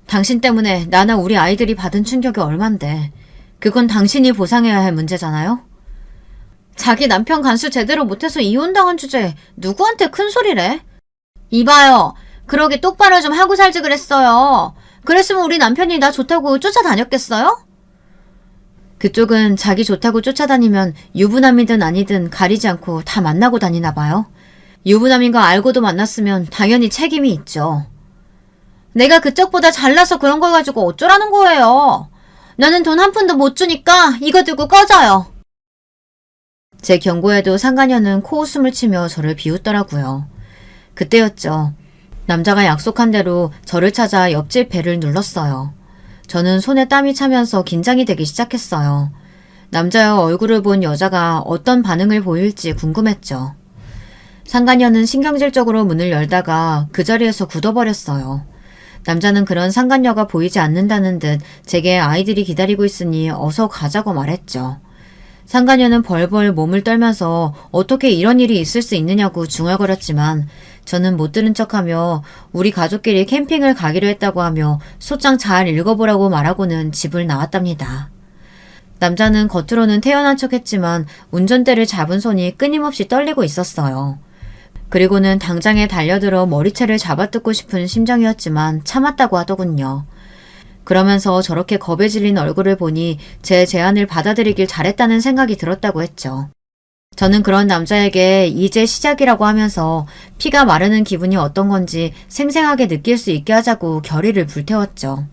당신 때문에 나나 우리 아이들이 받은 충격이 얼만데 그건 당신이 보상해야 할 문제잖아요? 자기 남편 간수 제대로 못해서 이혼당한 주제에 누구한테 큰 소리래? 이봐요. 그러게 똑바로 좀 하고 살지 그랬어요. 그랬으면 우리 남편이 나 좋다고 쫓아다녔겠어요? 그쪽은 자기 좋다고 쫓아다니면 유부남이든 아니든 가리지 않고 다 만나고 다니나 봐요. 유부남인 거 알고도 만났으면 당연히 책임이 있죠. 내가 그쪽보다 잘나서 그런 걸 가지고 어쩌라는 거예요. 나는 돈 한 푼도 못 주니까 이거 들고 꺼져요. 제 경고에도 상간녀는 코웃음을 치며 저를 비웃더라고요. 그때였죠. 남자가 약속한 대로 저를 찾아 옆집 벨을 눌렀어요. 저는 손에 땀이 차면서 긴장이 되기 시작했어요. 남자의 얼굴을 본 여자가 어떤 반응을 보일지 궁금했죠. 상간녀는 신경질적으로 문을 열다가 그 자리에서 굳어버렸어요. 남자는 그런 상간녀가 보이지 않는다는 듯 제게 아이들이 기다리고 있으니 어서 가자고 말했죠. 상간녀는 벌벌 몸을 떨면서 어떻게 이런 일이 있을 수 있느냐고 중얼거렸지만 저는 못 들은 척하며 우리 가족끼리 캠핑을 가기로 했다고 하며 소장 잘 읽어보라고 말하고는 집을 나왔답니다. 남자는 겉으로는 태연한 척했지만 운전대를 잡은 손이 끊임없이 떨리고 있었어요. 그리고는 당장에 달려들어 머리채를 잡아뜯고 싶은 심정이었지만 참았다고 하더군요. 그러면서 저렇게 겁에 질린 얼굴을 보니 제 제안을 받아들이길 잘했다는 생각이 들었다고 했죠. 저는 그런 남자에게 이제 시작이라고 하면서 피가 마르는 기분이 어떤 건지 생생하게 느낄 수 있게 하자고 결의를 불태웠죠.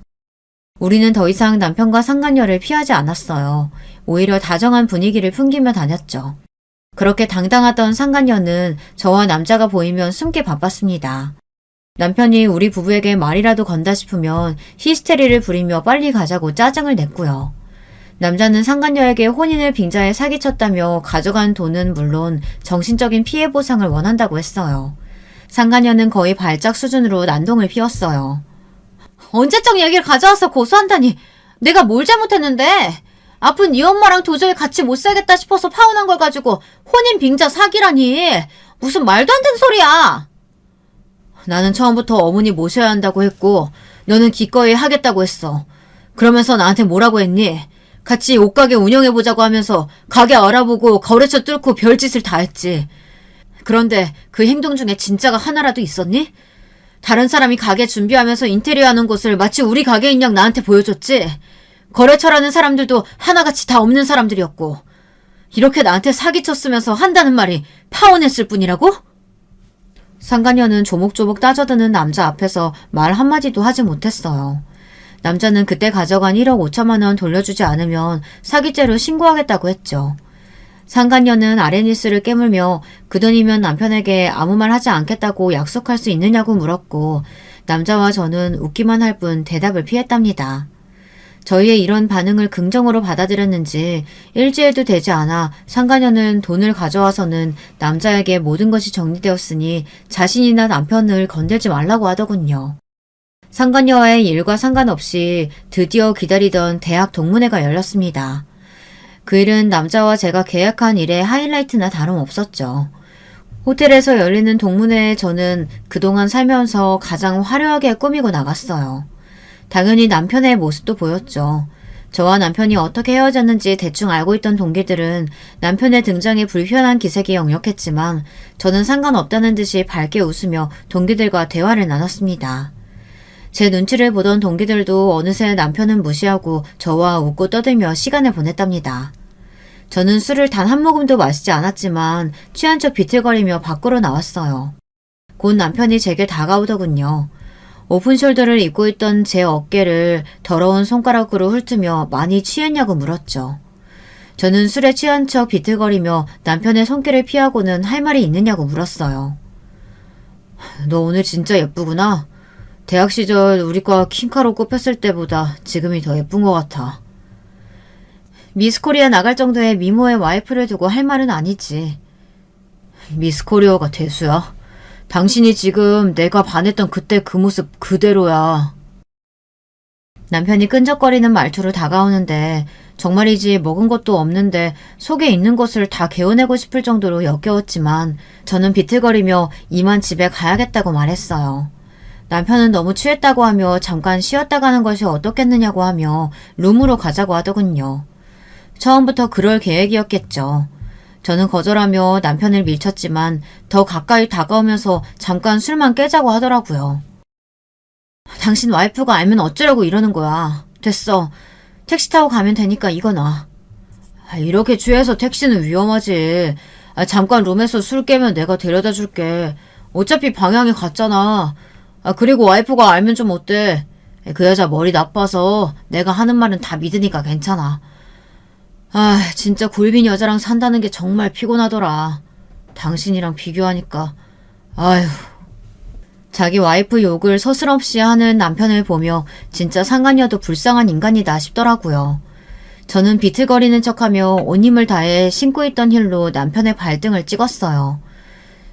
우리는 더 이상 남편과 상간녀를 피하지 않았어요. 오히려 다정한 분위기를 풍기며 다녔죠. 그렇게 당당하던 상간녀는 저와 남자가 보이면 숨기 바빴습니다. 남편이 우리 부부에게 말이라도 건다 싶으면 히스테리를 부리며 빨리 가자고 짜증을 냈고요. 남자는 상간녀에게 혼인을 빙자해 사기쳤다며 가져간 돈은 물론 정신적인 피해 보상을 원한다고 했어요. 상간녀는 거의 발작 수준으로 난동을 피웠어요. 언제적 얘기를 가져와서 고소한다니 내가 뭘 잘못했는데 아픈 네 엄마랑 도저히 같이 못 살겠다 싶어서 파혼한 걸 가지고 혼인 빙자 사기라니 무슨 말도 안 되는 소리야. 나는 처음부터 어머니 모셔야 한다고 했고 너는 기꺼이 하겠다고 했어. 그러면서 나한테 뭐라고 했니? 같이 옷가게 운영해보자고 하면서 가게 알아보고 거래처 뚫고 별짓을 다 했지. 그런데 그 행동 중에 진짜가 하나라도 있었니? 다른 사람이 가게 준비하면서 인테리어 하는 곳을 마치 우리 가게인 양 나한테 보여줬지. 거래처라는 사람들도 하나같이 다 없는 사람들이었고 이렇게 나한테 사기쳤으면서 한다는 말이 파혼했을 뿐이라고? 상간녀는 조목조목 따져드는 남자 앞에서 말 한마디도 하지 못했어요. 남자는 그때 가져간 1억 5천만 원 돌려주지 않으면 사기죄로 신고하겠다고 했죠. 상간녀는 아레니스를 깨물며 그 돈이면 남편에게 아무 말 하지 않겠다고 약속할 수 있느냐고 물었고 남자와 저는 웃기만 할 뿐 대답을 피했답니다. 저희의 이런 반응을 긍정으로 받아들였는지 일주일도 되지 않아 상간녀는 돈을 가져와서는 남자에게 모든 것이 정리되었으니 자신이나 남편을 건들지 말라고 하더군요. 상간녀와의 일과 상관없이 드디어 기다리던 대학 동문회가 열렸습니다. 그 일은 남자와 제가 계약한 일의 하이라이트나 다름없었죠. 호텔에서 열리는 동문회에 저는 그동안 살면서 가장 화려하게 꾸미고 나갔어요. 당연히 남편의 모습도 보였죠. 저와 남편이 어떻게 헤어졌는지 대충 알고 있던 동기들은 남편의 등장에 불편한 기색이 역력했지만 저는 상관없다는 듯이 밝게 웃으며 동기들과 대화를 나눴습니다. 제 눈치를 보던 동기들도 어느새 남편은 무시하고 저와 웃고 떠들며 시간을 보냈답니다. 저는 술을 단 한 모금도 마시지 않았지만 취한 척 비틀거리며 밖으로 나왔어요. 곧 남편이 제게 다가오더군요. 오픈숄더를 입고 있던 제 어깨를 더러운 손가락으로 훑으며 많이 취했냐고 물었죠. 저는 술에 취한 척 비틀거리며 남편의 손길을 피하고는 할 말이 있느냐고 물었어요. 너 오늘 진짜 예쁘구나. 대학 시절 우리과 킹카로 꼽혔을 때보다 지금이 더 예쁜 것 같아. 미스코리아 나갈 정도의 미모의 와이프를 두고 할 말은 아니지. 미스코리아가 대수야. 당신이 지금 내가 반했던 그때 그 모습 그대로야. 남편이 끈적거리는 말투로 다가오는데 정말이지 먹은 것도 없는데 속에 있는 것을 다 개어내고 싶을 정도로 역겨웠지만 저는 비틀거리며 이만 집에 가야겠다고 말했어요. 남편은 너무 취했다고 하며 잠깐 쉬었다 가는 것이 어떻겠느냐고 하며 룸으로 가자고 하더군요. 처음부터 그럴 계획이었겠죠. 저는 거절하며 남편을 밀쳤지만 더 가까이 다가오면서 잠깐 술만 깨자고 하더라고요. 당신 와이프가 알면 어쩌려고 이러는 거야. 됐어. 택시 타고 가면 되니까 이거 놔. 이렇게 취해서 택시는 위험하지. 잠깐 룸에서 술 깨면 내가 데려다 줄게. 어차피 방향이 같잖아. 그리고 와이프가 알면 좀 어때? 그 여자 머리 나빠서 내가 하는 말은 다 믿으니까 괜찮아. 진짜 골빈 여자랑 산다는 게 정말 피곤하더라. 당신이랑 비교하니까. 아휴. 자기 와이프 욕을 서슴없이 하는 남편을 보며 진짜 상간녀도 불쌍한 인간이다 싶더라고요. 저는 비틀거리는 척하며 온 힘을 다해 신고 있던 힐로 남편의 발등을 찍었어요.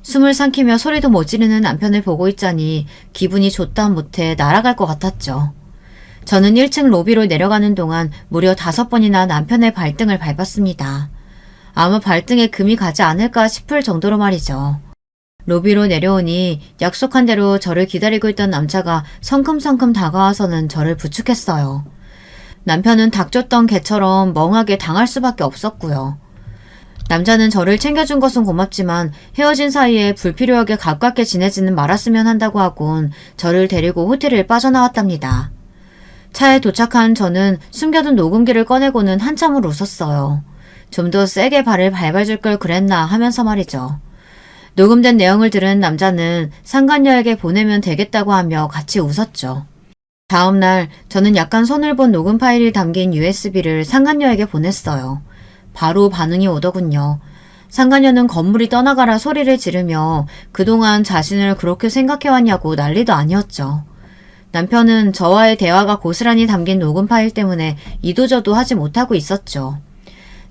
숨을 삼키며 소리도 못 지르는 남편을 보고 있자니 기분이 좋다 못해 날아갈 것 같았죠. 저는 1층 로비로 내려가는 동안 무려 5번이나 남편의 발등을 밟았습니다. 아마 발등에 금이 가지 않을까 싶을 정도로 말이죠. 로비로 내려오니 약속한 대로 저를 기다리고 있던 남자가 성큼성큼 다가와서는 저를 부축했어요. 남편은 닥쳤던 개처럼 멍하게 당할 수밖에 없었고요. 남자는 저를 챙겨준 것은 고맙지만 헤어진 사이에 불필요하게 가깝게 지내지는 말았으면 한다고 하곤 저를 데리고 호텔을 빠져나왔답니다. 차에 도착한 저는 숨겨둔 녹음기를 꺼내고는 한참을 웃었어요. 좀 더 세게 발을 밟아줄 걸 그랬나 하면서 말이죠. 녹음된 내용을 들은 남자는 상간녀에게 보내면 되겠다고 하며 같이 웃었죠. 다음날 저는 약간 손을 본 녹음 파일이 담긴 USB를 상간녀에게 보냈어요. 바로 반응이 오더군요. 상간녀는 건물이 떠나가라 소리를 지르며 그동안 자신을 그렇게 생각해왔냐고 난리도 아니었죠. 남편은 저와의 대화가 고스란히 담긴 녹음 파일 때문에 이도저도 하지 못하고 있었죠.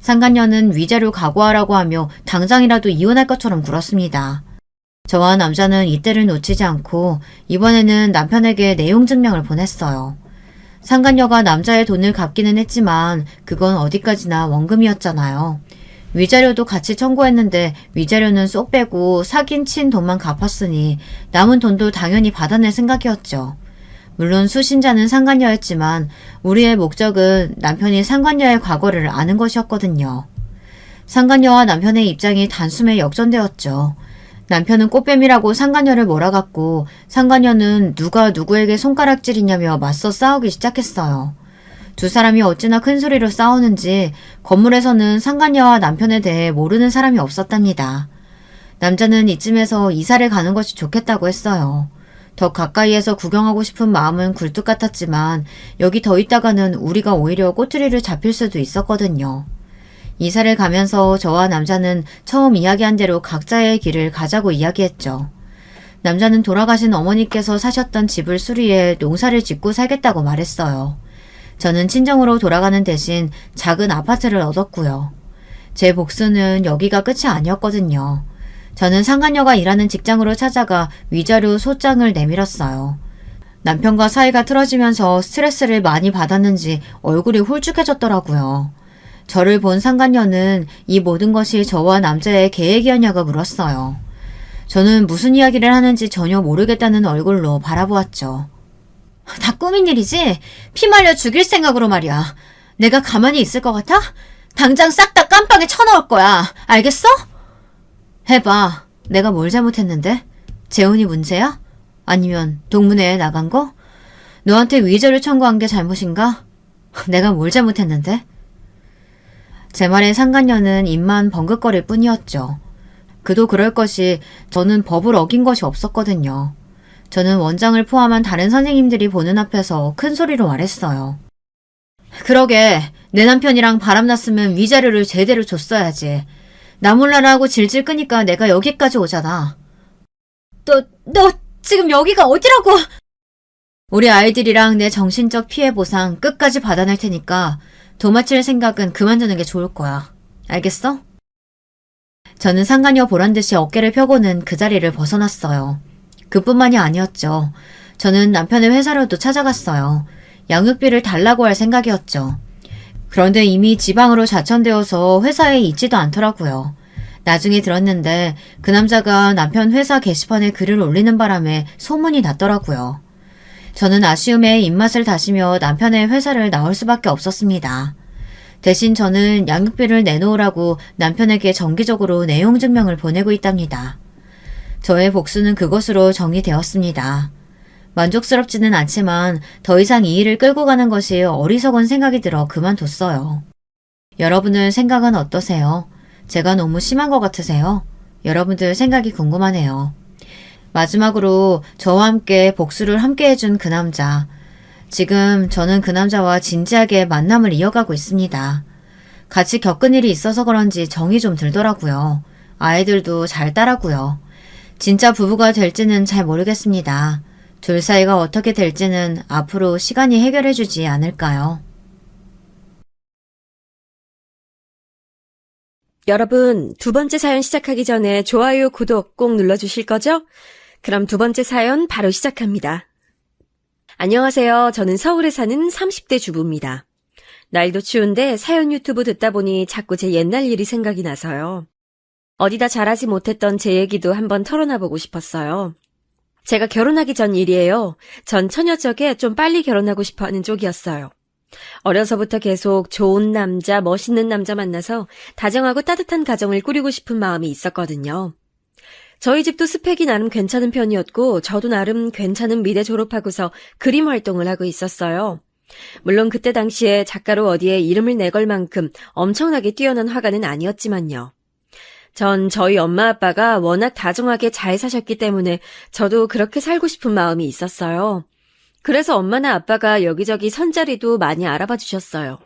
상간녀는 위자료 각오하라고 하며 당장이라도 이혼할 것처럼 굴었습니다. 저와 남자는 이때를 놓치지 않고 이번에는 남편에게 내용 증명을 보냈어요. 상간녀가 남자의 돈을 갚기는 했지만 그건 어디까지나 원금이었잖아요. 위자료도 같이 청구했는데 위자료는 쏙 빼고 사귄 친 돈만 갚았으니 남은 돈도 당연히 받아낼 생각이었죠. 물론 수신자는 상간녀였지만 우리의 목적은 남편이 상간녀의 과거를 아는 것이었거든요. 상간녀와 남편의 입장이 단숨에 역전되었죠. 남편은 꽃뱀이라고 상간녀를 몰아갔고 상간녀는 누가 누구에게 손가락질이냐며 맞서 싸우기 시작했어요. 두 사람이 어찌나 큰 소리로 싸우는지 건물에서는 상간녀와 남편에 대해 모르는 사람이 없었답니다. 남자는 이쯤에서 이사를 가는 것이 좋겠다고 했어요. 더 가까이에서 구경하고 싶은 마음은 굴뚝 같았지만 여기 더 있다가는 우리가 오히려 꼬투리를 잡힐 수도 있었거든요. 이사를 가면서 저와 남자는 처음 이야기한 대로 각자의 길을 가자고 이야기했죠. 남자는 돌아가신 어머니께서 사셨던 집을 수리해 농사를 짓고 살겠다고 말했어요. 저는 친정으로 돌아가는 대신 작은 아파트를 얻었고요. 제 복수는 여기가 끝이 아니었거든요. 저는 상간녀가 일하는 직장으로 찾아가 위자료 소장을 내밀었어요. 남편과 사이가 틀어지면서 스트레스를 많이 받았는지 얼굴이 홀쭉해졌더라고요. 저를 본 상간녀는 이 모든 것이 저와 남자의 계획이었냐고 물었어요. 저는 무슨 이야기를 하는지 전혀 모르겠다는 얼굴로 바라보았죠. 다 꾸민 일이지? 피 말려 죽일 생각으로 말이야. 내가 가만히 있을 것 같아? 당장 싹 다 깜빵에 쳐넣을 거야. 알겠어? 해봐. 내가 뭘 잘못했는데? 재혼이 문제야? 아니면 동문회에 나간 거? 너한테 위자료 청구한 게 잘못인가? 내가 뭘 잘못했는데? 제 말에 상간녀는 입만 벙긋거릴 뿐이었죠. 그도 그럴 것이 저는 법을 어긴 것이 없었거든요. 저는 원장을 포함한 다른 선생님들이 보는 앞에서 큰 소리로 말했어요. 그러게 내 남편이랑 바람났으면 위자료를 제대로 줬어야지. 나 몰라라 하고 질질 끄니까 내가 여기까지 오잖아. 너 지금 여기가 어디라고? 우리 아이들이랑 내 정신적 피해 보상 끝까지 받아낼 테니까 도마칠 생각은 그만 두는 게 좋을 거야. 알겠어? 저는 상간녀 보란듯이 어깨를 펴고는 그 자리를 벗어났어요. 그뿐만이 아니었죠. 저는 남편의 회사로도 찾아갔어요. 양육비를 달라고 할 생각이었죠. 그런데 이미 지방으로 좌천되어서 회사에 있지도 않더라고요. 나중에 들었는데 그 남자가 남편 회사 게시판에 글을 올리는 바람에 소문이 났더라고요. 저는 아쉬움에 입맛을 다시며 남편의 회사를 나올 수밖에 없었습니다. 대신 저는 양육비를 내놓으라고 남편에게 정기적으로 내용 증명을 보내고 있답니다. 저의 복수는 그것으로 정리되었습니다. 만족스럽지는 않지만 더 이상 이 일을 끌고 가는 것이 어리석은 생각이 들어 그만뒀어요. 여러분들 생각은 어떠세요? 제가 너무 심한 것 같으세요? 여러분들 생각이 궁금하네요. 마지막으로 저와 함께 복수를 함께 해준 그 남자. 지금 저는 그 남자와 진지하게 만남을 이어가고 있습니다. 같이 겪은 일이 있어서 그런지 정이 좀 들더라고요. 아이들도 잘 따라고요. 진짜 부부가 될지는 잘 모르겠습니다. 둘 사이가 어떻게 될지는 앞으로 시간이 해결해주지 않을까요? 여러분, 두 번째 사연 시작하기 전에 좋아요, 구독 꼭 눌러주실 거죠? 그럼 두 번째 사연 바로 시작합니다. 안녕하세요. 저는 서울에 사는 30대 주부입니다. 날도 추운데 사연 유튜브 듣다 보니 자꾸 제 옛날 일이 생각이 나서요. 어디다 잘하지 못했던 제 얘기도 한번 털어놔보고 싶었어요. 제가 결혼하기 전 일이에요. 전 처녀적에 좀 빨리 결혼하고 싶어하는 쪽이었어요. 어려서부터 계속 좋은 남자, 멋있는 남자 만나서 다정하고 따뜻한 가정을 꾸리고 싶은 마음이 있었거든요. 저희 집도 스펙이 나름 괜찮은 편이었고 저도 나름 괜찮은 미대 졸업하고서 그림 활동을 하고 있었어요. 물론 그때 당시에 작가로 어디에 이름을 내걸 만큼 엄청나게 뛰어난 화가는 아니었지만요. 전 저희 엄마 아빠가 워낙 다정하게 잘 사셨기 때문에 저도 그렇게 살고 싶은 마음이 있었어요. 그래서 엄마나 아빠가 여기저기 선자리도 많이 알아봐 주셨어요.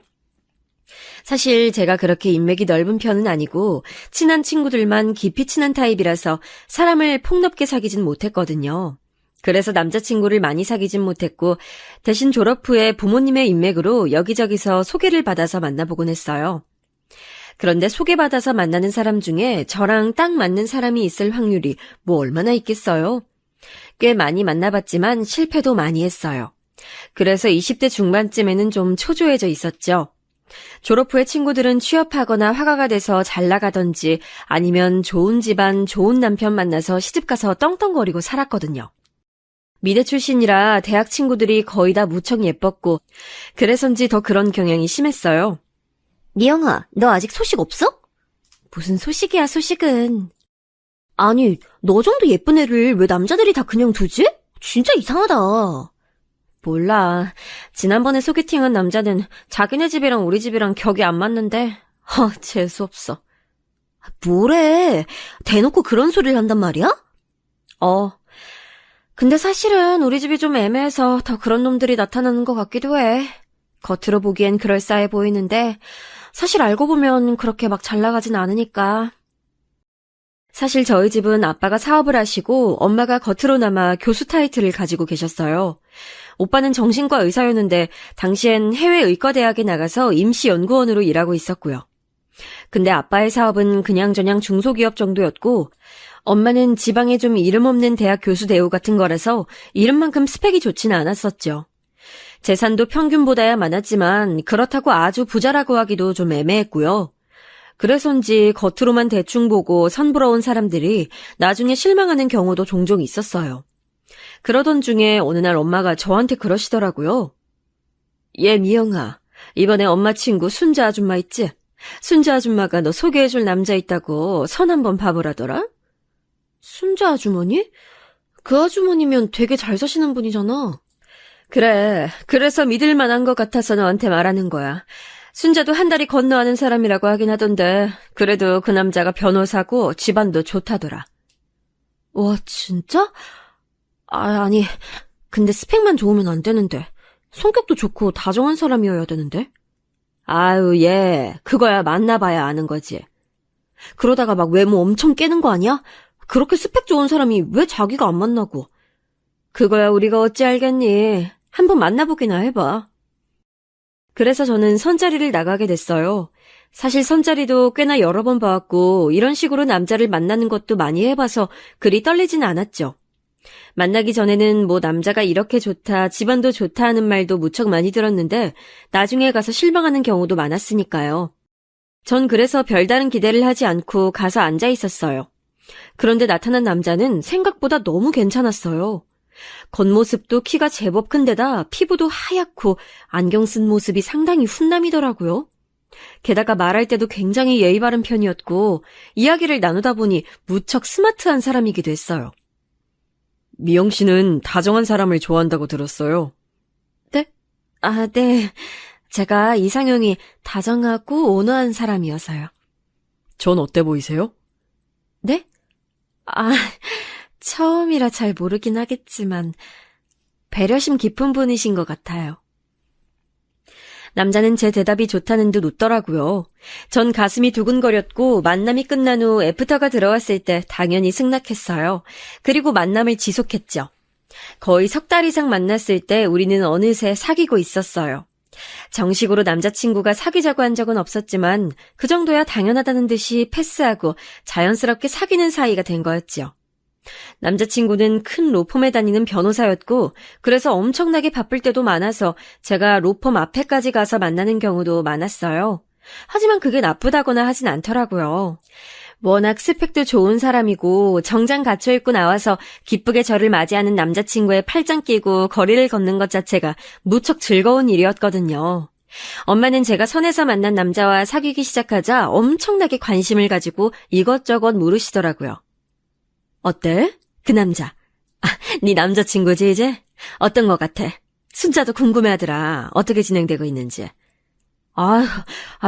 사실 제가 그렇게 인맥이 넓은 편은 아니고 친한 친구들만 깊이 친한 타입이라서 사람을 폭넓게 사귀진 못했거든요. 그래서 남자친구를 많이 사귀진 못했고 대신 졸업 후에 부모님의 인맥으로 여기저기서 소개를 받아서 만나보곤 했어요. 그런데 소개받아서 만나는 사람 중에 저랑 딱 맞는 사람이 있을 확률이 뭐 얼마나 있겠어요? 꽤 많이 만나봤지만 실패도 많이 했어요. 그래서 20대 중반쯤에는 좀 초조해져 있었죠. 졸업 후에 친구들은 취업하거나 화가가 돼서 잘 나가던지 아니면 좋은 집안, 좋은 남편 만나서 시집가서 떵떵거리고 살았거든요. 미대 출신이라 대학 친구들이 거의 다 무척 예뻤고 그래서인지 더 그런 경향이 심했어요. 미영아, 너 아직 소식 없어? 무슨 소식이야, 소식은. 아니, 너 정도 예쁜 애를 왜 남자들이 다 그냥 두지? 진짜 이상하다. 몰라. 지난번에 소개팅한 남자는 자기네 집이랑 우리 집이랑 격이 안 맞는데 재수없어. 뭐래? 대놓고 그런 소리를 한단 말이야? 근데 사실은 우리 집이 좀 애매해서 더 그런 놈들이 나타나는 것 같기도 해. 겉으로 보기엔 그럴싸해 보이는데 사실 알고 보면 그렇게 막 잘 나가진 않으니까. 사실 저희 집은 아빠가 사업을 하시고 엄마가 겉으로나마 교수 타이틀을 가지고 계셨어요. 오빠는 정신과 의사였는데 당시엔 해외 의과대학에 나가서 임시연구원으로 일하고 있었고요. 근데 아빠의 사업은 그냥저냥 중소기업 정도였고 엄마는 지방에 좀 이름 없는 대학 교수 대우 같은 거라서 이름만큼 스펙이 좋지는 않았었죠. 재산도 평균보다야 많았지만 그렇다고 아주 부자라고 하기도 좀 애매했고요. 그래서인지 겉으로만 대충 보고 선부러운 사람들이 나중에 실망하는 경우도 종종 있었어요. 그러던 중에 어느 날 엄마가 저한테 그러시더라고요. 얘 미영아, 이번에 엄마 친구 순자 아줌마 있지? 순자 아줌마가 너 소개해줄 남자 있다고 선 한번 봐보라더라? 순자 아주머니? 그 아주머니면 되게 잘 사시는 분이잖아. 그래, 그래서 믿을 만한 것 같아서 너한테 말하는 거야. 순자도 한 다리 건너 아는 사람이라고 하긴 하던데 그래도 그 남자가 변호사고 집안도 좋다더라. 와, 진짜? 아니, 근데 스펙만 좋으면 안 되는데 성격도 좋고 다정한 사람이어야 되는데? 아유, 얘 그거야 만나봐야 아는 거지. 그러다가 막 외모 엄청 깨는 거 아니야? 그렇게 스펙 좋은 사람이 왜 자기가 안 만나고. 그거야 우리가 어찌 알겠니. 한번 만나보기나 해봐. 그래서 저는 선자리를 나가게 됐어요. 사실 선자리도 꽤나 여러 번 봐왔고 이런 식으로 남자를 만나는 것도 많이 해봐서 그리 떨리진 않았죠. 만나기 전에는 뭐 남자가 이렇게 좋다, 집안도 좋다 하는 말도 무척 많이 들었는데 나중에 가서 실망하는 경우도 많았으니까요. 전 그래서 별다른 기대를 하지 않고 가서 앉아 있었어요. 그런데 나타난 남자는 생각보다 너무 괜찮았어요. 겉모습도 키가 제법 큰데다 피부도 하얗고 안경 쓴 모습이 상당히 훈남이더라고요. 게다가 말할 때도 굉장히 예의 바른 편이었고 이야기를 나누다 보니 무척 스마트한 사람이기도 했어요. 미영 씨는 다정한 사람을 좋아한다고 들었어요. 네? 네. 제가 이상형이 다정하고 온화한 사람이어서요. 전 어때 보이세요? 네? 처음이라 잘 모르긴 하겠지만 배려심 깊은 분이신 것 같아요. 남자는 제 대답이 좋다는 듯 웃더라고요. 전 가슴이 두근거렸고 만남이 끝난 후 애프터가 들어왔을 때 당연히 승낙했어요. 그리고 만남을 지속했죠. 거의 석 달 이상 만났을 때 우리는 어느새 사귀고 있었어요. 정식으로 남자친구가 사귀자고 한 적은 없었지만 그 정도야 당연하다는 듯이 패스하고 자연스럽게 사귀는 사이가 된 거였죠. 남자친구는 큰 로펌에 다니는 변호사였고 그래서 엄청나게 바쁠 때도 많아서 제가 로펌 앞에까지 가서 만나는 경우도 많았어요. 하지만 그게 나쁘다거나 하진 않더라고요. 워낙 스펙도 좋은 사람이고 정장 갖춰 입고 나와서 기쁘게 저를 맞이하는 남자친구의 팔짱 끼고 거리를 걷는 것 자체가 무척 즐거운 일이었거든요. 엄마는 제가 선에서 만난 남자와 사귀기 시작하자 엄청나게 관심을 가지고 이것저것 물으시더라고요. 어때? 그 남자. 네 남자친구지 이제? 어떤 것 같아? 순자도 궁금해하더라. 어떻게 진행되고 있는지.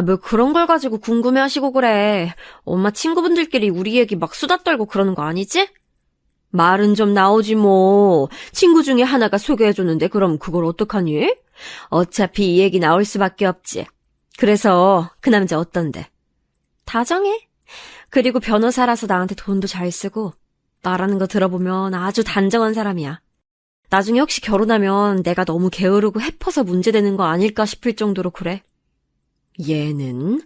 뭐 그런 걸 가지고 궁금해하시고 그래. 엄마 친구분들끼리 우리 얘기 막 수다 떨고 그러는 거 아니지? 말은 좀 나오지 뭐. 친구 중에 하나가 소개해줬는데 그럼 그걸 어떡하니? 어차피 이 얘기 나올 수밖에 없지. 그래서 그 남자 어떤데? 다정해. 그리고 변호사라서 나한테 돈도 잘 쓰고 말하는 거 들어보면 아주 단정한 사람이야. 나중에 혹시 결혼하면 내가 너무 게으르고 해퍼서 문제되는 거 아닐까 싶을 정도로 그래. 얘는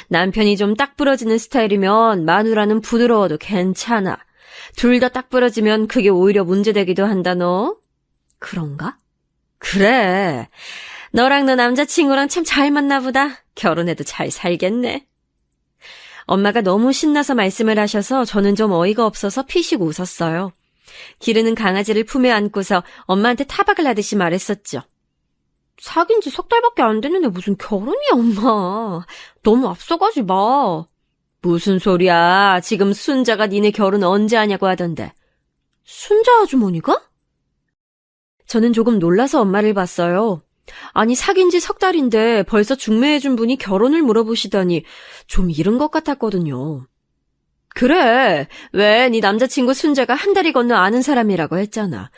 남편이 좀 딱 부러지는 스타일이면 마누라는 부드러워도 괜찮아. 둘 다 딱 부러지면 그게 오히려 문제되기도 한다 너. 그런가? 그래. 너랑 너 남자친구랑 참 잘 맞나 보다. 결혼해도 잘 살겠네. 엄마가 너무 신나서 말씀을 하셔서 저는 좀 어이가 없어서 피식 웃었어요. 기르는 강아지를 품에 안고서 엄마한테 타박을 하듯이 말했었죠. 사귄 지 석 달밖에 안 됐는데 무슨 결혼이야 엄마. 너무 앞서가지 마. 무슨 소리야. 지금 순자가 니네 결혼 언제 하냐고 하던데. 순자 아주머니가? 저는 조금 놀라서 엄마를 봤어요. 아니 사귄 지 석 달인데 벌써 중매해준 분이 결혼을 물어보시다니 좀 이른 것 같았거든요. 그래. 왜 네 남자친구 순자가 한 다리 건너 아는 사람이라고 했잖아.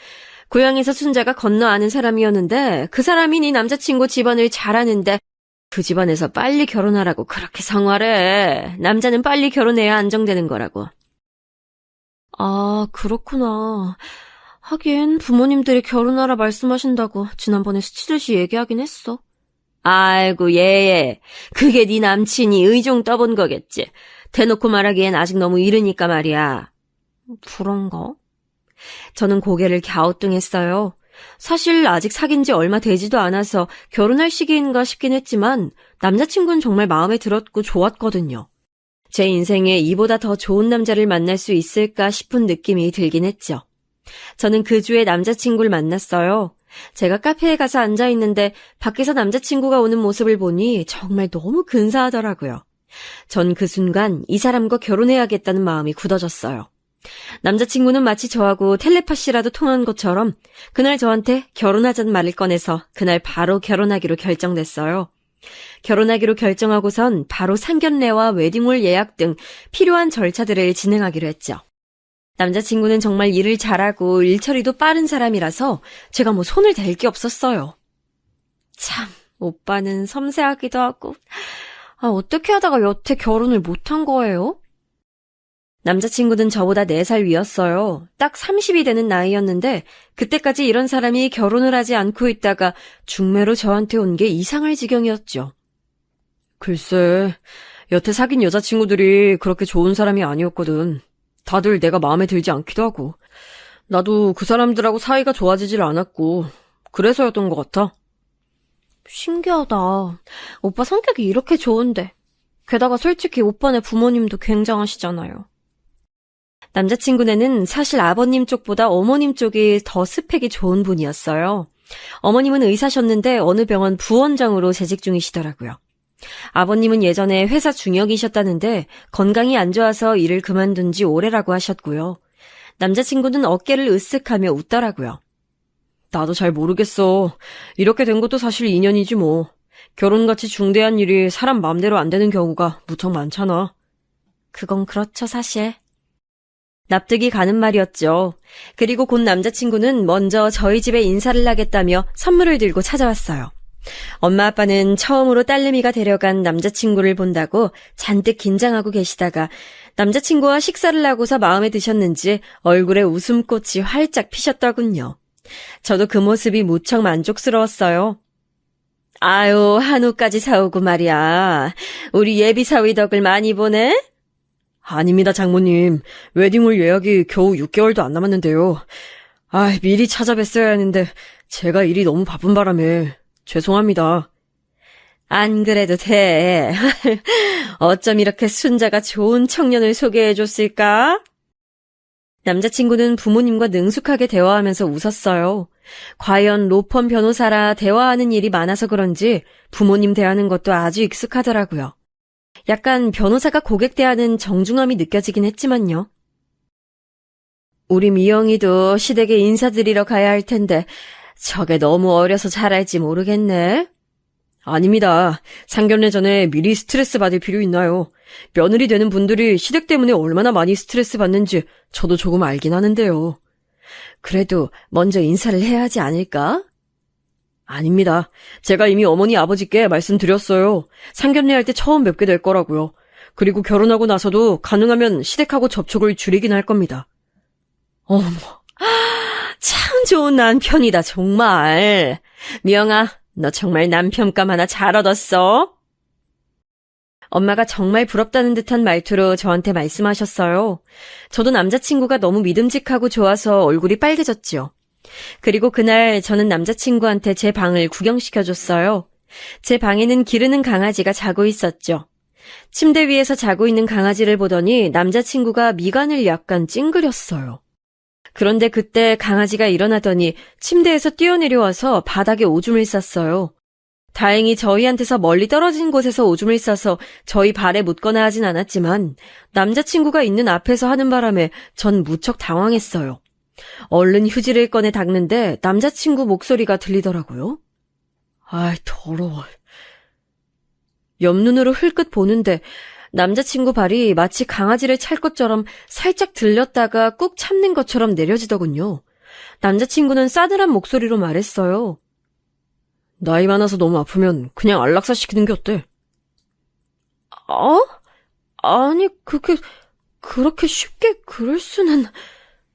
고향에서 순자가 건너 아는 사람이었는데 그 사람이 네 남자친구 집안을 잘 아는데 그 집안에서 빨리 결혼하라고 그렇게 성화래. 남자는 빨리 결혼해야 안정되는 거라고. 아, 그렇구나. 하긴 부모님들이 결혼하라 말씀하신다고 지난번에 스치듯이 얘기하긴 했어. 아이고 얘 그게 네 남친이 의중 떠본 거겠지. 대놓고 말하기엔 아직 너무 이르니까 말이야. 그런가? 저는 고개를 갸우뚱했어요. 사실 아직 사귄 지 얼마 되지도 않아서 결혼할 시기인가 싶긴 했지만 남자친구는 정말 마음에 들었고 좋았거든요. 제 인생에 이보다 더 좋은 남자를 만날 수 있을까 싶은 느낌이 들긴 했죠. 저는 그 주에 남자친구를 만났어요. 제가 카페에 가서 앉아있는데 밖에서 남자친구가 오는 모습을 보니 정말 너무 근사하더라고요. 전 그 순간 이 사람과 결혼해야겠다는 마음이 굳어졌어요. 남자친구는 마치 저하고 텔레파시라도 통한 것처럼 그날 저한테 결혼하자는 말을 꺼내서 그날 바로 결혼하기로 결정됐어요. 결혼하기로 결정하고선 바로 상견례와 웨딩홀 예약 등 필요한 절차들을 진행하기로 했죠. 남자친구는 정말 일을 잘하고 일처리도 빠른 사람이라서 제가 뭐 손을 댈 게 없었어요. 참, 오빠는 섬세하기도 하고, 어떻게 하다가 여태 결혼을 못한 거예요? 남자친구는 저보다 4살 위였어요. 딱 30이 되는 나이였는데 그때까지 이런 사람이 결혼을 하지 않고 있다가 중매로 저한테 온 게 이상할 지경이었죠. 글쎄, 여태 사귄 여자친구들이 그렇게 좋은 사람이 아니었거든. 다들 내가 마음에 들지 않기도 하고. 나도 그 사람들하고 사이가 좋아지질 않았고 그래서였던 것 같아. 신기하다. 오빠 성격이 이렇게 좋은데. 게다가 솔직히 오빠네 부모님도 굉장하시잖아요. 남자친구네는 사실 아버님 쪽보다 어머님 쪽이 더 스펙이 좋은 분이었어요. 어머님은 의사셨는데 어느 병원 부원장으로 재직 중이시더라고요. 아버님은 예전에 회사 중역이셨다는데 건강이 안 좋아서 일을 그만둔 지 오래라고 하셨고요. 남자친구는 어깨를 으쓱하며 웃더라고요. 나도 잘 모르겠어. 이렇게 된 것도 사실 인연이지 뭐. 결혼같이 중대한 일이 사람 마음대로 안 되는 경우가 무척 많잖아. 그건 그렇죠, 사실. 납득이 가는 말이었죠. 그리고 곧 남자친구는 먼저 저희 집에 인사를 하겠다며 선물을 들고 찾아왔어요. 엄마 아빠는 처음으로 딸내미가 데려간 남자친구를 본다고 잔뜩 긴장하고 계시다가 남자친구와 식사를 하고서 마음에 드셨는지 얼굴에 웃음꽃이 활짝 피셨더군요. 저도 그 모습이 무척 만족스러웠어요. 아유, 한우까지 사오고 말이야. 우리 예비 사위 덕을 많이 보네? 아닙니다, 장모님. 웨딩홀 예약이 겨우 6개월도 안 남았는데요. 미리 찾아뵀어야 했는데 제가 일이 너무 바쁜 바람에 죄송합니다. 안 그래도 돼. 어쩜 이렇게 순자가 좋은 청년을 소개해줬을까? 남자친구는 부모님과 능숙하게 대화하면서 웃었어요. 과연 로펌 변호사라 대화하는 일이 많아서 그런지 부모님 대하는 것도 아주 익숙하더라고요. 약간 변호사가 고객 대하는 정중함이 느껴지긴 했지만요. 우리 미영이도 시댁에 인사드리러 가야 할 텐데 저게 너무 어려서 잘할지 모르겠네. 아닙니다. 상견례 전에 미리 스트레스 받을 필요 있나요? 며느리 되는 분들이 시댁 때문에 얼마나 많이 스트레스 받는지 저도 조금 알긴 하는데요. 그래도 먼저 인사를 해야 하지 않을까? 아닙니다. 제가 이미 어머니 아버지께 말씀드렸어요. 상견례 할 때 처음 뵙게 될 거라고요. 그리고 결혼하고 나서도 가능하면 시댁하고 접촉을 줄이긴 할 겁니다. 어머, 참 좋은 남편이다, 정말. 미영아, 너 정말 남편감 하나 잘 얻었어. 엄마가 정말 부럽다는 듯한 말투로 저한테 말씀하셨어요. 저도 남자친구가 너무 믿음직하고 좋아서 얼굴이 빨개졌지요. 그리고 그날 저는 남자친구한테 제 방을 구경시켜줬어요. 제 방에는 기르는 강아지가 자고 있었죠. 침대 위에서 자고 있는 강아지를 보더니 남자친구가 미간을 약간 찡그렸어요. 그런데 그때 강아지가 일어나더니 침대에서 뛰어내려와서 바닥에 오줌을 쌌어요. 다행히 저희한테서 멀리 떨어진 곳에서 오줌을 싸서 저희 발에 묻거나 하진 않았지만 남자친구가 있는 앞에서 하는 바람에 전 무척 당황했어요. 얼른 휴지를 꺼내 닦는데 남자친구 목소리가 들리더라고요. 더러워. 옆눈으로 흘끗 보는데 남자친구 발이 마치 강아지를 찰 것처럼 살짝 들렸다가 꾹 참는 것처럼 내려지더군요. 남자친구는 싸늘한 목소리로 말했어요. 나이 많아서 너무 아프면 그냥 안락사 시키는 게 어때? 아니, 그렇게 쉽게 그럴 수는...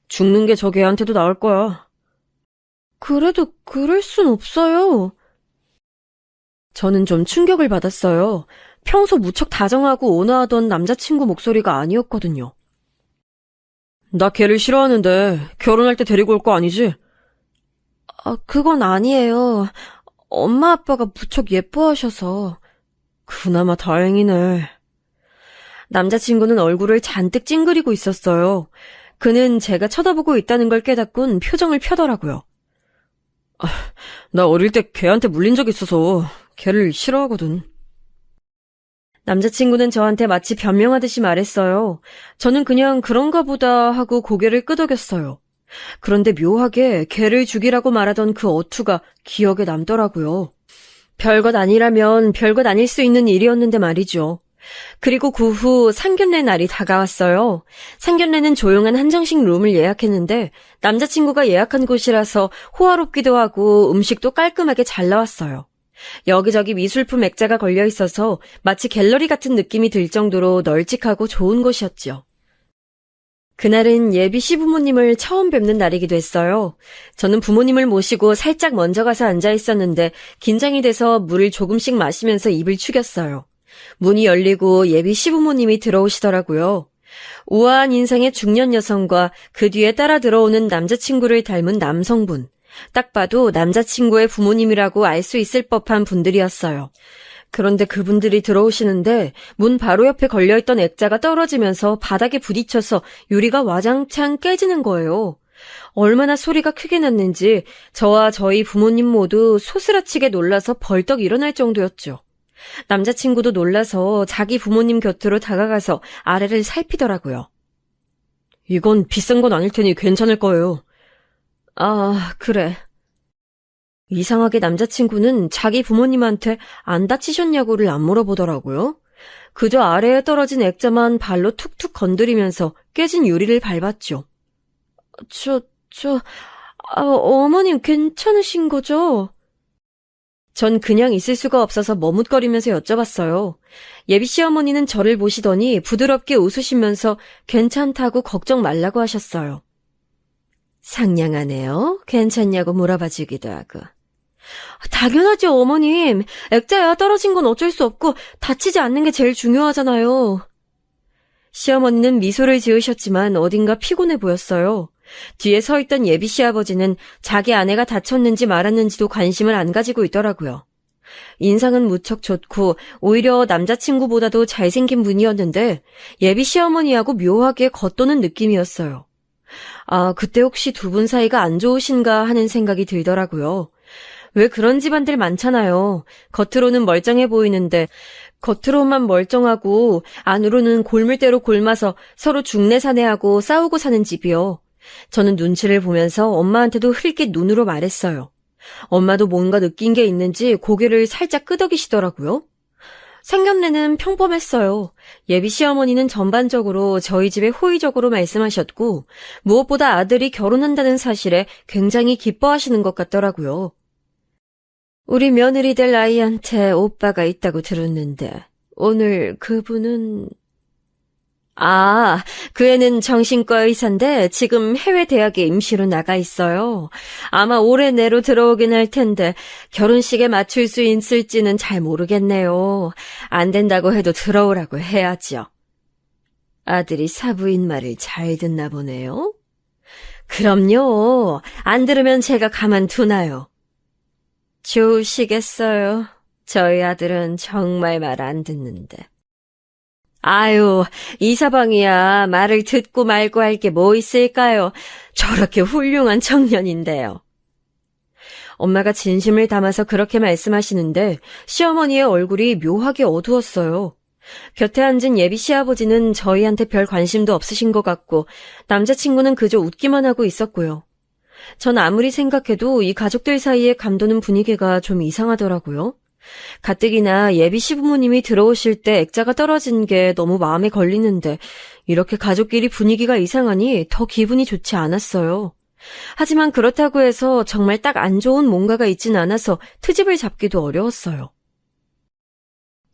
죽는 게 저 개한테도 나을 거야. 그래도 그럴 순 없어요. 저는 좀 충격을 받았어요. 평소 무척 다정하고 온화하던 남자친구 목소리가 아니었거든요. 나 걔를 싫어하는데 결혼할 때 데리고 올 거 아니지? 그건 아니에요. 엄마 아빠가 무척 예뻐하셔서. 그나마 다행이네. 남자친구는 얼굴을 잔뜩 찡그리고 있었어요. 그는 제가 쳐다보고 있다는 걸 깨닫곤 표정을 펴더라고요. 나 어릴 때 걔한테 물린 적 있어서 걔를 싫어하거든. 남자친구는 저한테 마치 변명하듯이 말했어요. 저는 그냥 그런가 보다 하고 고개를 끄덕였어요. 그런데 묘하게 걔를 죽이라고 말하던 그 어투가 기억에 남더라고요. 별것 아니라면 별것 아닐 수 있는 일이었는데 말이죠. 그리고 그 후 상견례 날이 다가왔어요. 상견례는 조용한 한정식 룸을 예약했는데 남자친구가 예약한 곳이라서 호화롭기도 하고 음식도 깔끔하게 잘 나왔어요. 여기저기 미술품 액자가 걸려 있어서 마치 갤러리 같은 느낌이 들 정도로 널찍하고 좋은 곳이었죠. 그날은 예비 시부모님을 처음 뵙는 날이기도 했어요. 저는 부모님을 모시고 살짝 먼저 가서 앉아 있었는데 긴장이 돼서 물을 조금씩 마시면서 입을 축였어요. 문이 열리고 예비 시부모님이 들어오시더라고요. 우아한 인상의 중년 여성과 그 뒤에 따라 들어오는 남자친구를 닮은 남성분. 딱 봐도 남자친구의 부모님이라고 알 수 있을 법한 분들이었어요. 그런데 그분들이 들어오시는데 문 바로 옆에 걸려있던 액자가 떨어지면서 바닥에 부딪혀서 유리가 와장창 깨지는 거예요. 얼마나 소리가 크게 났는지 저와 저희 부모님 모두 소스라치게 놀라서 벌떡 일어날 정도였죠. 남자친구도 놀라서 자기 부모님 곁으로 다가가서 아래를 살피더라고요. 이건 비싼 건 아닐 테니 괜찮을 거예요. 아, 그래. 이상하게 남자친구는 자기 부모님한테 안 다치셨냐고를 안 물어보더라고요. 그저 아래에 떨어진 액자만 발로 툭툭 건드리면서 깨진 유리를 밟았죠. 어머님 괜찮으신 거죠? 전 그냥 있을 수가 없어서 머뭇거리면서 여쭤봤어요. 예비 시어머니는 저를 보시더니 부드럽게 웃으시면서 괜찮다고 걱정 말라고 하셨어요. 상냥하네요. 괜찮냐고 물어봐 주기도 하고. 당연하죠, 어머님. 액자야 떨어진 건 어쩔 수 없고 다치지 않는 게 제일 중요하잖아요. 시어머니는 미소를 지으셨지만 어딘가 피곤해 보였어요. 뒤에 서 있던 예비 시아버지는 자기 아내가 다쳤는지 말았는지도 관심을 안 가지고 있더라고요. 인상은 무척 좋고 오히려 남자친구보다도 잘생긴 분이었는데 예비 시어머니하고 묘하게 겉도는 느낌이었어요. 아, 그때 혹시 두 분 사이가 안 좋으신가 하는 생각이 들더라고요. 왜 그런 집안들 많잖아요. 겉으로는 멀쩡해 보이는데 겉으로만 멀쩡하고 안으로는 골물대로 골마서 서로 중내사내하고 싸우고 사는 집이요. 저는 눈치를 보면서 엄마한테도 흘낏 눈으로 말했어요. 엄마도 뭔가 느낀 게 있는지 고개를 살짝 끄덕이시더라고요. 상견례는 평범했어요. 예비 시어머니는 전반적으로 저희 집에 호의적으로 말씀하셨고 무엇보다 아들이 결혼한다는 사실에 굉장히 기뻐하시는 것 같더라고요. 우리 며느리 될 아이한테 오빠가 있다고 들었는데 오늘 그분은... 아, 그 애는 정신과 의사인데 지금 해외 대학에 임시로 나가 있어요. 아마 올해 내로 들어오긴 할 텐데 결혼식에 맞출 수 있을지는 잘 모르겠네요. 안 된다고 해도 들어오라고 해야죠. 아들이 사부인 말을 잘 듣나 보네요. 그럼요. 안 들으면 제가 가만두나요. 좋으시겠어요. 저희 아들은 정말 말 안 듣는데. 아유, 이서방이야 말을 듣고 말고 할 게 뭐 있을까요? 저렇게 훌륭한 청년인데요. 엄마가 진심을 담아서 그렇게 말씀하시는데 시어머니의 얼굴이 묘하게 어두웠어요. 곁에 앉은 예비 시아버지는 저희한테 별 관심도 없으신 것 같고 남자친구는 그저 웃기만 하고 있었고요. 전 아무리 생각해도 이 가족들 사이에 감도는 분위기가 좀 이상하더라고요. 가뜩이나 예비 시부모님이 들어오실 때 액자가 떨어진 게 너무 마음에 걸리는데 이렇게 가족끼리 분위기가 이상하니 더 기분이 좋지 않았어요. 하지만 그렇다고 해서 정말 딱 안 좋은 뭔가가 있진 않아서 트집을 잡기도 어려웠어요.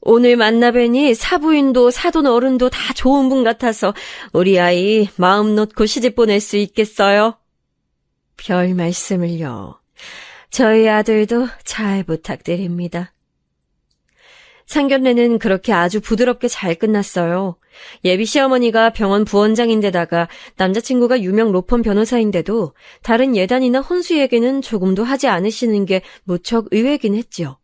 오늘 만나뵈니 사부인도 사돈 어른도 다 좋은 분 같아서 우리 아이 마음 놓고 시집 보낼 수 있겠어요? 별 말씀을요. 저희 아들도 잘 부탁드립니다. 상견례는 그렇게 아주 부드럽게 잘 끝났어요. 예비 시어머니가 병원 부원장인데다가 남자친구가 유명 로펌 변호사인데도 다른 예단이나 혼수에게는 조금도 하지 않으시는 게 무척 의외긴 했죠.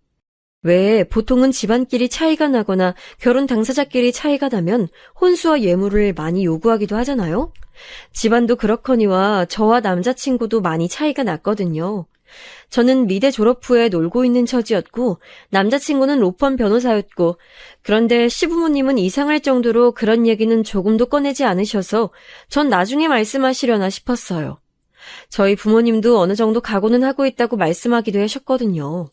왜 보통은 집안끼리 차이가 나거나 결혼 당사자끼리 차이가 나면 혼수와 예물을 많이 요구하기도 하잖아요. 집안도 그렇거니와 저와 남자친구도 많이 차이가 났거든요. 저는 미대 졸업 후에 놀고 있는 처지였고 남자친구는 로펌 변호사였고 그런데 시부모님은 이상할 정도로 그런 얘기는 조금도 꺼내지 않으셔서 전 나중에 말씀하시려나 싶었어요. 저희 부모님도 어느 정도 각오는 하고 있다고 말씀하기도 하셨거든요.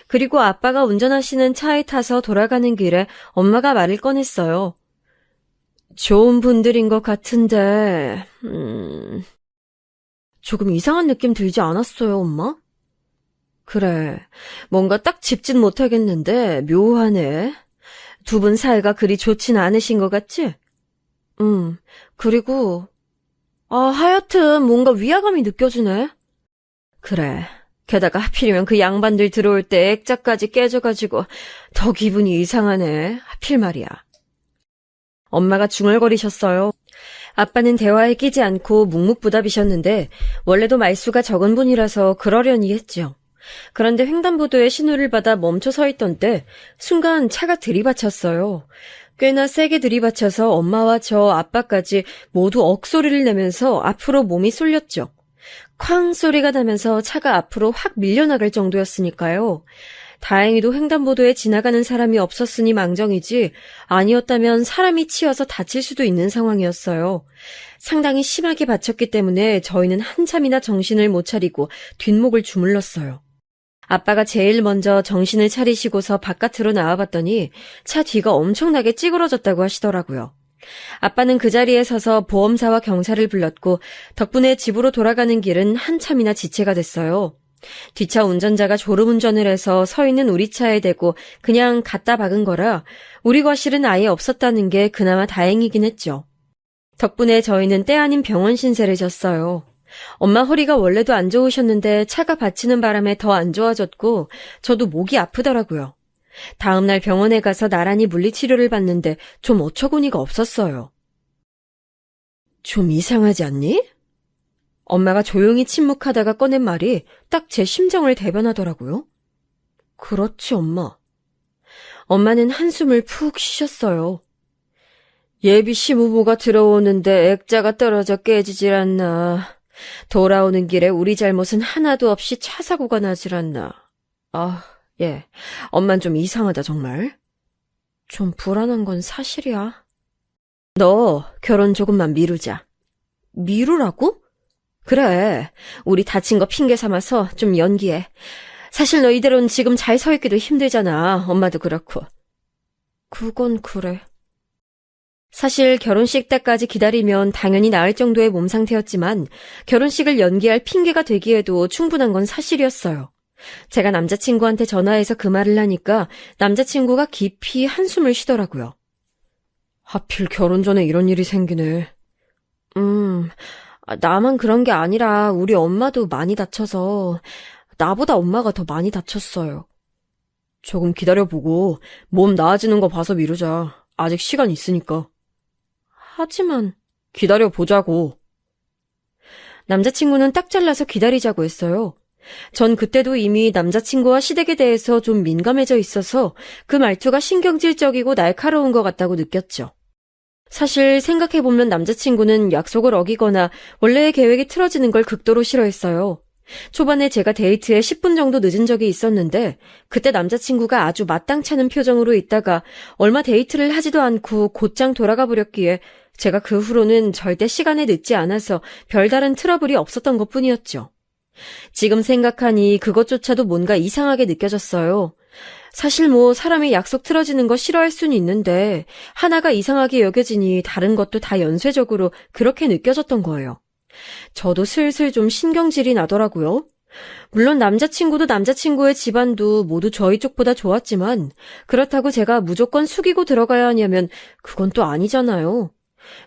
그리고 아빠가 운전하시는 차에 타서 돌아가는 길에 엄마가 말을 꺼냈어요. 좋은 분들인 것 같은데, 조금 이상한 느낌 들지 않았어요, 엄마? 그래, 뭔가 딱 짚진 못하겠는데 묘하네. 두 분 사이가 그리 좋진 않으신 것 같지? 그리고 하여튼 뭔가 위화감이 느껴지네. 그래, 게다가 하필이면 그 양반들 들어올 때 액자까지 깨져가지고 더 기분이 이상하네. 하필 말이야. 엄마가 중얼거리셨어요. 아빠는 대화에 끼지 않고 묵묵부답이셨는데 원래도 말수가 적은 분이라서 그러려니 했죠. 그런데 횡단보도에 신호를 받아 멈춰 서 있던 때 순간 차가 들이받쳤어요. 꽤나 세게 들이받쳐서 엄마와 저 아빠까지 모두 억소리를 내면서 앞으로 몸이 쏠렸죠. 쾅 소리가 나면서 차가 앞으로 확 밀려나갈 정도였으니까요. 다행히도 횡단보도에 지나가는 사람이 없었으니 망정이지 아니었다면 사람이 치여서 다칠 수도 있는 상황이었어요. 상당히 심하게 받쳤기 때문에 저희는 한참이나 정신을 못 차리고 뒷목을 주물렀어요. 아빠가 제일 먼저 정신을 차리시고서 바깥으로 나와봤더니 차 뒤가 엄청나게 찌그러졌다고 하시더라고요. 아빠는 그 자리에 서서 보험사와 경찰을 불렀고 덕분에 집으로 돌아가는 길은 한참이나 지체가 됐어요. 뒷차 운전자가 졸음운전을 해서 서 있는 우리 차에 대고 그냥 갖다 박은 거라 우리 과실은 아예 없었다는 게 그나마 다행이긴 했죠. 덕분에 저희는 때 아닌 병원 신세를 졌어요. 엄마 허리가 원래도 안 좋으셨는데 차가 받치는 바람에 더 안 좋아졌고 저도 목이 아프더라고요. 다음날 병원에 가서 나란히 물리치료를 받는데 좀 어처구니가 없었어요. 좀 이상하지 않니? 엄마가 조용히 침묵하다가 꺼낸 말이 딱 제 심정을 대변하더라고요. 그렇지, 엄마. 엄마는 한숨을 푹 쉬셨어요. 예비 시부모가 들어오는데 액자가 떨어져 깨지질 않나. 돌아오는 길에 우리 잘못은 하나도 없이 차 사고가 나질 않나. 예. 엄만 좀 이상하다, 정말. 좀 불안한 건 사실이야. 너 결혼 조금만 미루자. 미루라고? 그래. 우리 다친 거 핑계 삼아서 좀 연기해. 사실 너 이대로는 지금 잘 서 있기도 힘들잖아. 엄마도 그렇고. 그건 그래. 사실 결혼식 때까지 기다리면 당연히 나을 정도의 몸 상태였지만 결혼식을 연기할 핑계가 되기에도 충분한 건 사실이었어요. 제가 남자친구한테 전화해서 그 말을 하니까 남자친구가 깊이 한숨을 쉬더라고요. 하필 결혼 전에 이런 일이 생기네. 나만 그런 게 아니라 우리 엄마도 많이 다쳐서 나보다 엄마가 더 많이 다쳤어요. 조금 기다려보고 몸 나아지는 거 봐서 미루자. 아직 시간 있으니까. 하지만 기다려보자고. 남자친구는 딱 잘라서 기다리자고 했어요. 전 그때도 이미 남자친구와 시댁에 대해서 좀 민감해져 있어서 그 말투가 신경질적이고 날카로운 것 같다고 느꼈죠. 사실 생각해보면 남자친구는 약속을 어기거나 원래의 계획이 틀어지는 걸 극도로 싫어했어요. 초반에 제가 데이트에 10분 정도 늦은 적이 있었는데 그때 남자친구가 아주 마땅찮은 표정으로 있다가 얼마 데이트를 하지도 않고 곧장 돌아가 버렸기에 제가 그 후로는 절대 시간에 늦지 않아서 별다른 트러블이 없었던 것뿐이었죠. 지금 생각하니 그것조차도 뭔가 이상하게 느껴졌어요. 사실 사람이 약속 틀어지는 거 싫어할 수는 있는데 하나가 이상하게 여겨지니 다른 것도 다 연쇄적으로 그렇게 느껴졌던 거예요. 저도 슬슬 좀 신경질이 나더라고요. 물론 남자친구도 남자친구의 집안도 모두 저희 쪽보다 좋았지만 그렇다고 제가 무조건 숙이고 들어가야 하냐면 그건 또 아니잖아요.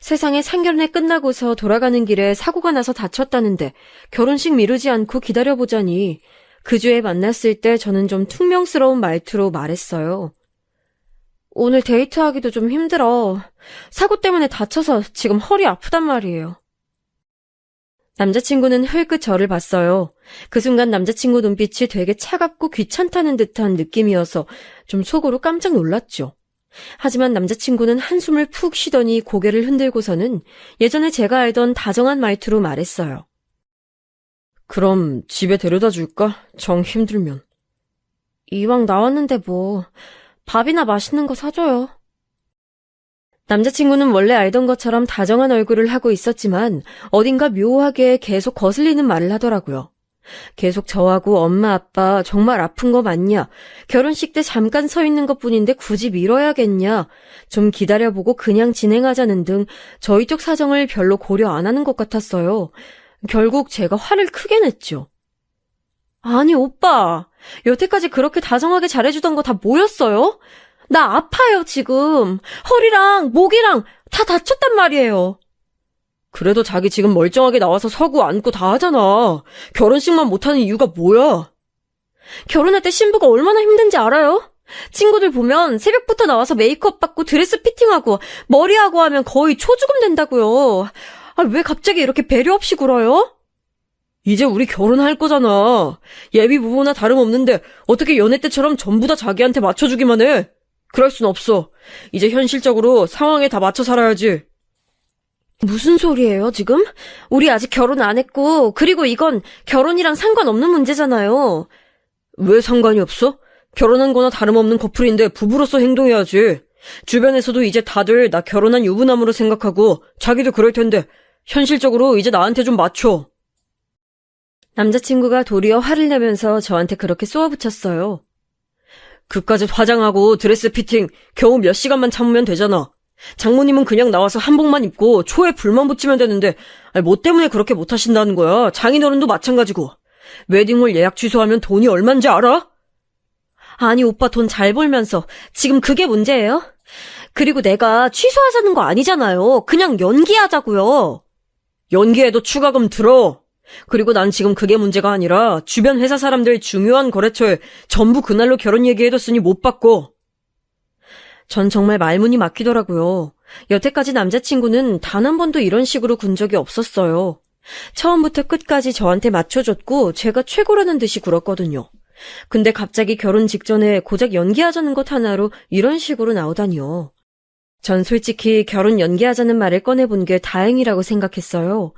세상에 상견례 끝나고서 돌아가는 길에 사고가 나서 다쳤다는데 결혼식 미루지 않고 기다려보자니 그 주에 만났을 때 저는 좀 퉁명스러운 말투로 말했어요. 오늘 데이트하기도 좀 힘들어. 사고 때문에 다쳐서 지금 허리 아프단 말이에요. 남자친구는 흘끗 저를 봤어요. 그 순간 남자친구 눈빛이 되게 차갑고 귀찮다는 듯한 느낌이어서 좀 속으로 깜짝 놀랐죠. 하지만 남자친구는 한숨을 푹 쉬더니 고개를 흔들고서는 예전에 제가 알던 다정한 말투로 말했어요. 그럼 집에 데려다 줄까? 정 힘들면. 이왕 나왔는데 밥이나 맛있는 거 사줘요. 남자친구는 원래 알던 것처럼 다정한 얼굴을 하고 있었지만 어딘가 묘하게 계속 거슬리는 말을 하더라고요. 계속 저하고 엄마 아빠 정말 아픈 거 맞냐? 결혼식 때 잠깐 서 있는 것뿐인데 굳이 미뤄야겠냐? 좀 기다려보고 그냥 진행하자는 등 저희 쪽 사정을 별로 고려 안 하는 것 같았어요. 결국 제가 화를 크게 냈죠. 아니 오빠, 여태까지 그렇게 다정하게 잘해주던 거 다 뭐였어요? 나 아파요 지금. 허리랑 목이랑 다 다쳤단 말이에요. 그래도 자기 지금 멀쩡하게 나와서 서고 앉고 다 하잖아. 결혼식만 못하는 이유가 뭐야? 결혼할 때 신부가 얼마나 힘든지 알아요? 친구들 보면 새벽부터 나와서 메이크업 받고 드레스 피팅하고 머리하고 하면 거의 초죽음 된다고요. 아, 왜 갑자기 이렇게 배려 없이 굴어요? 이제 우리 결혼할 거잖아. 예비 부부나 다름없는데 어떻게 연애 때처럼 전부 다 자기한테 맞춰주기만 해? 그럴 순 없어. 이제 현실적으로 상황에 다 맞춰 살아야지. 무슨 소리예요, 지금? 우리 아직 결혼 안 했고, 그리고 이건 결혼이랑 상관없는 문제잖아요. 왜 상관이 없어? 결혼한 거나 다름없는 커플인데 부부로서 행동해야지. 주변에서도 이제 다들 나 결혼한 유부남으로 생각하고 자기도 그럴 텐데 현실적으로 이제 나한테 좀 맞춰. 남자친구가 도리어 화를 내면서 저한테 그렇게 쏘아붙였어요. 그까짓 화장하고 드레스 피팅 겨우 몇 시간만 참으면 되잖아. 장모님은 그냥 나와서 한복만 입고 초에 불만 붙이면 되는데 뭐 때문에 그렇게 못하신다는 거야. 장인어른도 마찬가지고. 웨딩홀 예약 취소하면 돈이 얼만지 알아? 아니 오빠 돈 잘 벌면서 지금 그게 문제예요? 그리고 내가 취소하자는 거 아니잖아요. 그냥 연기하자고요. 연기해도 추가금 들어. 그리고 난 지금 그게 문제가 아니라 주변 회사 사람들 중요한 거래처에 전부 그날로 결혼 얘기해뒀으니 못 받고. 전 정말 말문이 막히더라고요. 여태까지 남자친구는 단 한 번도 이런 식으로 군 적이 없었어요. 처음부터 끝까지 저한테 맞춰줬고 제가 최고라는 듯이 굴었거든요. 근데 갑자기 결혼 직전에 고작 연기하자는 것 하나로 이런 식으로 나오다니요. 전 솔직히 결혼 연기하자는 말을 꺼내본 게 다행이라고 생각했어요.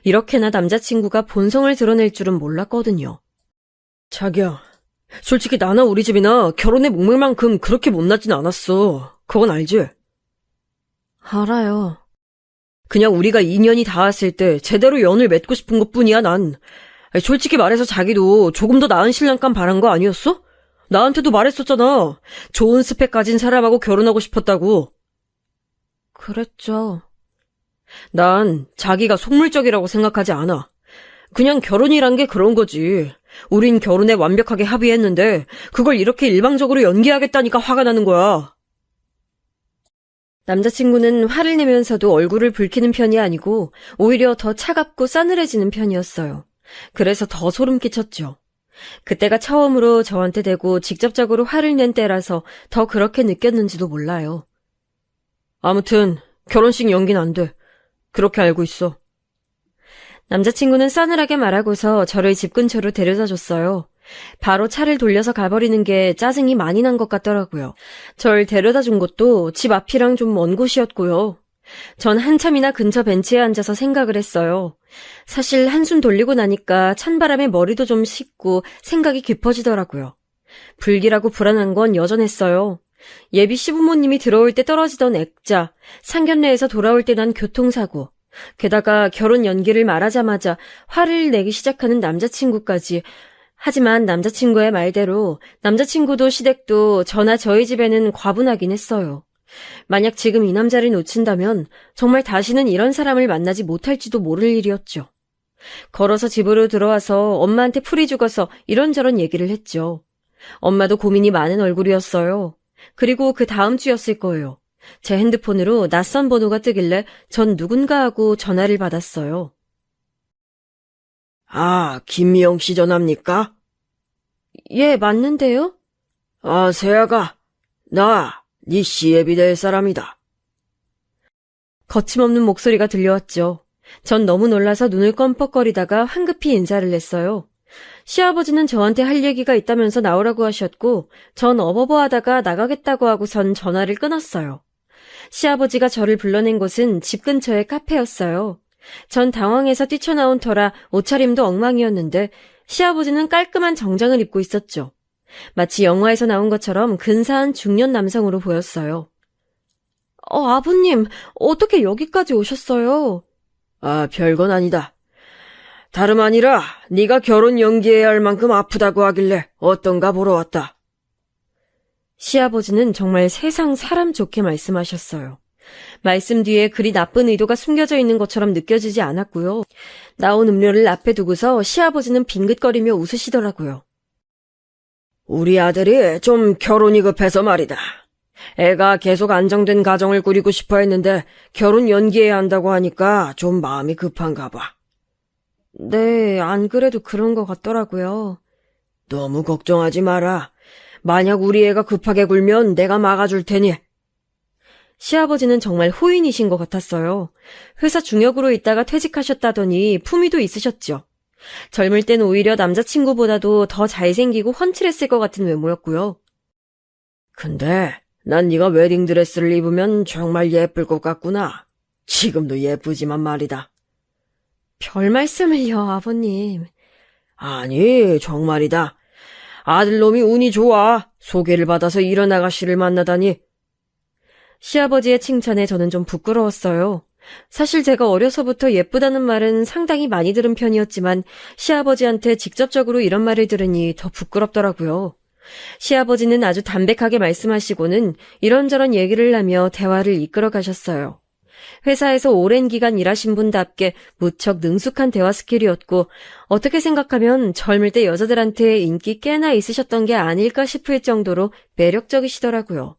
이렇게나 남자친구가 본성을 드러낼 줄은 몰랐거든요. 자기야, 솔직히 나나 우리 집이나 결혼의 목매만큼 그렇게 못나진 않았어. 그건 알지? 알아요. 그냥 우리가 인연이 닿았을 때 제대로 연을 맺고 싶은 것뿐이야, 난. 솔직히 말해서 자기도 조금 더 나은 신랑감 바란 거 아니었어? 나한테도 말했었잖아. 좋은 스펙 가진 사람하고 결혼하고 싶었다고. 그랬죠. 난 자기가 속물적이라고 생각하지 않아. 그냥 결혼이란 게 그런 거지. 우린 결혼에 완벽하게 합의했는데 그걸 이렇게 일방적으로 연기하겠다니까 화가 나는 거야. 남자친구는 화를 내면서도 얼굴을 붉히는 편이 아니고 오히려 더 차갑고 싸늘해지는 편이었어요. 그래서 더 소름 끼쳤죠. 그때가 처음으로 저한테 대고 직접적으로 화를 낸 때라서 더 그렇게 느꼈는지도 몰라요. 아무튼 결혼식 연기는 안 돼. 그렇게 알고 있어. 남자친구는 싸늘하게 말하고서 저를 집 근처로 데려다 줬어요. 바로 차를 돌려서 가버리는 게 짜증이 많이 난 것 같더라고요. 절 데려다 준 곳도 집 앞이랑 좀 먼 곳이었고요. 전 한참이나 근처 벤치에 앉아서 생각을 했어요. 사실 한숨 돌리고 나니까 찬바람에 머리도 좀 식고 생각이 깊어지더라고요. 불길하고 불안한 건 여전했어요. 예비 시부모님이 들어올 때 떨어지던 액자, 상견례에서 돌아올 때 난 교통사고, 게다가 결혼 연기를 말하자마자 화를 내기 시작하는 남자친구까지. 하지만 남자친구의 말대로 남자친구도 시댁도 저나 저희 집에는 과분하긴 했어요. 만약 지금 이 남자를 놓친다면 정말 다시는 이런 사람을 만나지 못할지도 모를 일이었죠. 걸어서 집으로 들어와서 엄마한테 풀이 죽어서 이런저런 얘기를 했죠. 엄마도 고민이 많은 얼굴이었어요. 그리고 그 다음 주였을 거예요. 제 핸드폰으로 낯선 번호가 뜨길래 전 누군가 하고 전화를 받았어요. 아, 김미영 씨 전화입니까? 예, 맞는데요? 아, 세아가, 나, 네 시애비 될 사람이다. 거침없는 목소리가 들려왔죠. 전 너무 놀라서 눈을 껌뻑거리다가 황급히 인사를 했어요. 시아버지는 저한테 할 얘기가 있다면서 나오라고 하셨고 전 어버버하다가 나가겠다고 하고선 전화를 끊었어요. 시아버지가 저를 불러낸 곳은 집 근처의 카페였어요. 전 당황해서 뛰쳐나온 터라 옷차림도 엉망이었는데 시아버지는 깔끔한 정장을 입고 있었죠. 마치 영화에서 나온 것처럼 근사한 중년 남성으로 보였어요. 아버님, 어떻게 여기까지 오셨어요? 아, 별건 아니다. 다름 아니라 네가 결혼 연기해야 할 만큼 아프다고 하길래 어떤가 보러 왔다. 시아버지는 정말 세상 사람 좋게 말씀하셨어요. 말씀 뒤에 그리 나쁜 의도가 숨겨져 있는 것처럼 느껴지지 않았고요. 나온 음료를 앞에 두고서 시아버지는 빙긋거리며 웃으시더라고요. 우리 아들이 좀 결혼이 급해서 말이다. 애가 계속 안정된 가정을 꾸리고 싶어 했는데 결혼 연기해야 한다고 하니까 좀 마음이 급한가 봐. 네, 안 그래도 그런 것 같더라고요. 너무 걱정하지 마라. 만약 우리 애가 급하게 굴면 내가 막아줄 테니. 시아버지는 정말 호인이신 것 같았어요. 회사 중역으로 있다가 퇴직하셨다더니 품위도 있으셨죠. 젊을 땐 오히려 남자친구보다도 더 잘생기고 훤칠했을 것 같은 외모였고요. 근데 난 네가 웨딩드레스를 입으면 정말 예쁠 것 같구나. 지금도 예쁘지만 말이다. 별 말씀을요, 아버님. 아니, 정말이다. 아들놈이 운이 좋아. 소개를 받아서 이런 아가씨를 만나다니. 시아버지의 칭찬에 저는 좀 부끄러웠어요. 사실 제가 어려서부터 예쁘다는 말은 상당히 많이 들은 편이었지만 시아버지한테 직접적으로 이런 말을 들으니 더 부끄럽더라고요. 시아버지는 아주 담백하게 말씀하시고는 이런저런 얘기를 하며 대화를 이끌어 가셨어요. 회사에서 오랜 기간 일하신 분답게 무척 능숙한 대화 스킬이었고 어떻게 생각하면 젊을 때 여자들한테 인기 꽤나 있으셨던 게 아닐까 싶을 정도로 매력적이시더라고요.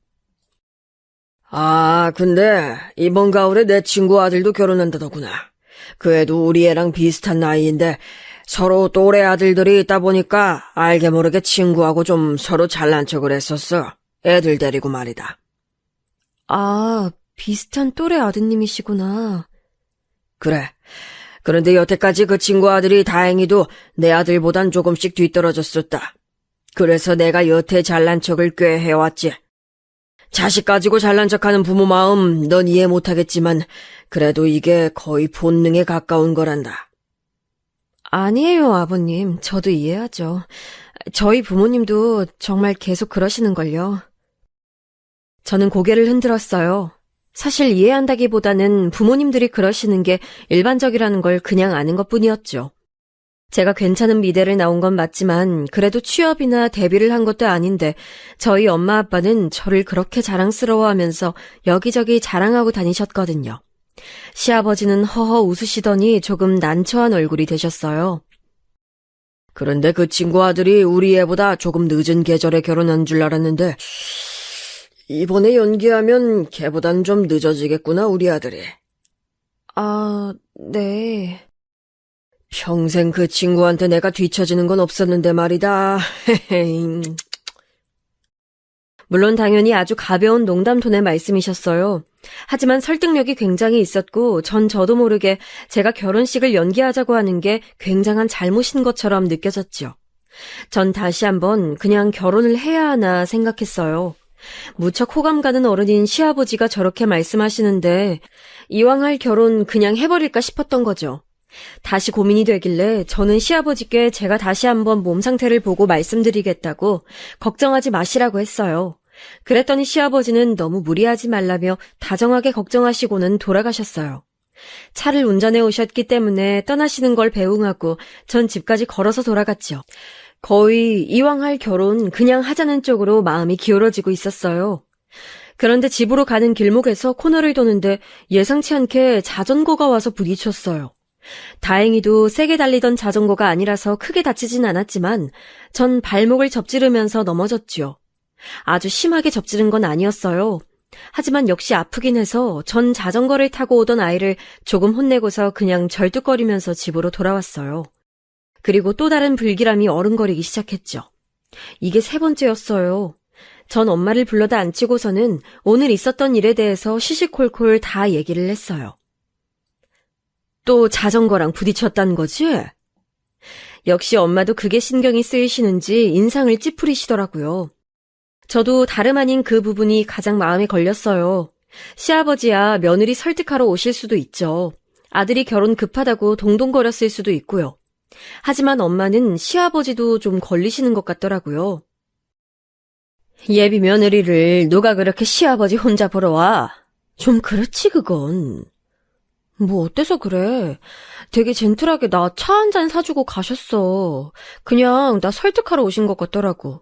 아, 근데 이번 가을에 내 친구 아들도 결혼한다더구나. 그 애도 우리 애랑 비슷한 나이인데 서로 또래 아들들이 있다 보니까 알게 모르게 친구하고 좀 서로 잘난 척을 했었어. 애들 데리고 말이다. 아, 비슷한 또래 아드님이시구나. 그래. 그런데 여태까지 그 친구 아들이 다행히도 내 아들보단 조금씩 뒤떨어졌었다. 그래서 내가 여태 잘난 척을 꽤 해왔지. 자식 가지고 잘난 척하는 부모 마음 넌 이해 못하겠지만 그래도 이게 거의 본능에 가까운 거란다. 아니에요, 아버님. 저도 이해하죠. 저희 부모님도 정말 계속 그러시는걸요. 저는 고개를 흔들었어요. 사실 이해한다기보다는 부모님들이 그러시는 게 일반적이라는 걸 그냥 아는 것뿐이었죠. 제가 괜찮은 미대를 나온 건 맞지만 그래도 취업이나 데뷔를 한 것도 아닌데 저희 엄마 아빠는 저를 그렇게 자랑스러워하면서 여기저기 자랑하고 다니셨거든요. 시아버지는 허허 웃으시더니 조금 난처한 얼굴이 되셨어요. 그런데 그 친구 아들이 우리 애보다 조금 늦은 계절에 결혼한 줄 알았는데 이번에 연기하면 걔보단 좀 늦어지겠구나 우리 아들이. 아, 네. 평생 그 친구한테 내가 뒤처지는 건 없었는데 말이다. 물론 당연히 아주 가벼운 농담 톤의 말씀이셨어요. 하지만 설득력이 굉장히 있었고 저도 모르게 제가 결혼식을 연기하자고 하는 게 굉장한 잘못인 것처럼 느껴졌죠. 전 다시 한번 그냥 결혼을 해야 하나 생각했어요. 무척 호감 가는 어른인 시아버지가 저렇게 말씀하시는데 이왕 할 결혼 그냥 해버릴까 싶었던 거죠. 다시 고민이 되길래 저는 시아버지께 제가 다시 한번 몸 상태를 보고 말씀드리겠다고 걱정하지 마시라고 했어요. 그랬더니 시아버지는 너무 무리하지 말라며 다정하게 걱정하시고는 돌아가셨어요. 차를 운전해 오셨기 때문에 떠나시는 걸 배웅하고 전 집까지 걸어서 돌아갔죠. 거의 이왕 할 결혼 그냥 하자는 쪽으로 마음이 기울어지고 있었어요. 그런데 집으로 가는 길목에서 코너를 도는데 예상치 않게 자전거가 와서 부딪혔어요. 다행히도 세게 달리던 자전거가 아니라서 크게 다치진 않았지만 전 발목을 접지르면서 넘어졌죠. 아주 심하게 접지른 건 아니었어요. 하지만 역시 아프긴 해서 전 자전거를 타고 오던 아이를 조금 혼내고서 그냥 절뚝거리면서 집으로 돌아왔어요. 그리고 또 다른 불길함이 어른거리기 시작했죠. 이게 3번째였어요. 전 엄마를 불러다 앉히고서는 오늘 있었던 일에 대해서 시시콜콜 다 얘기를 했어요. 또 자전거랑 부딪혔다는 거지? 역시 엄마도 그게 신경이 쓰이시는지 인상을 찌푸리시더라고요. 저도 다름 아닌 그 부분이 가장 마음에 걸렸어요. 시아버지야 며느리 설득하러 오실 수도 있죠. 아들이 결혼 급하다고 동동거렸을 수도 있고요. 하지만 엄마는 시아버지도 좀 걸리시는 것 같더라고요. 예비 며느리를 누가 그렇게 시아버지 혼자 보러 와? 좀 그렇지 그건. 뭐 어때서 그래? 되게 젠틀하게 나 차 한 잔 사주고 가셨어. 그냥 나 설득하러 오신 것 같더라고.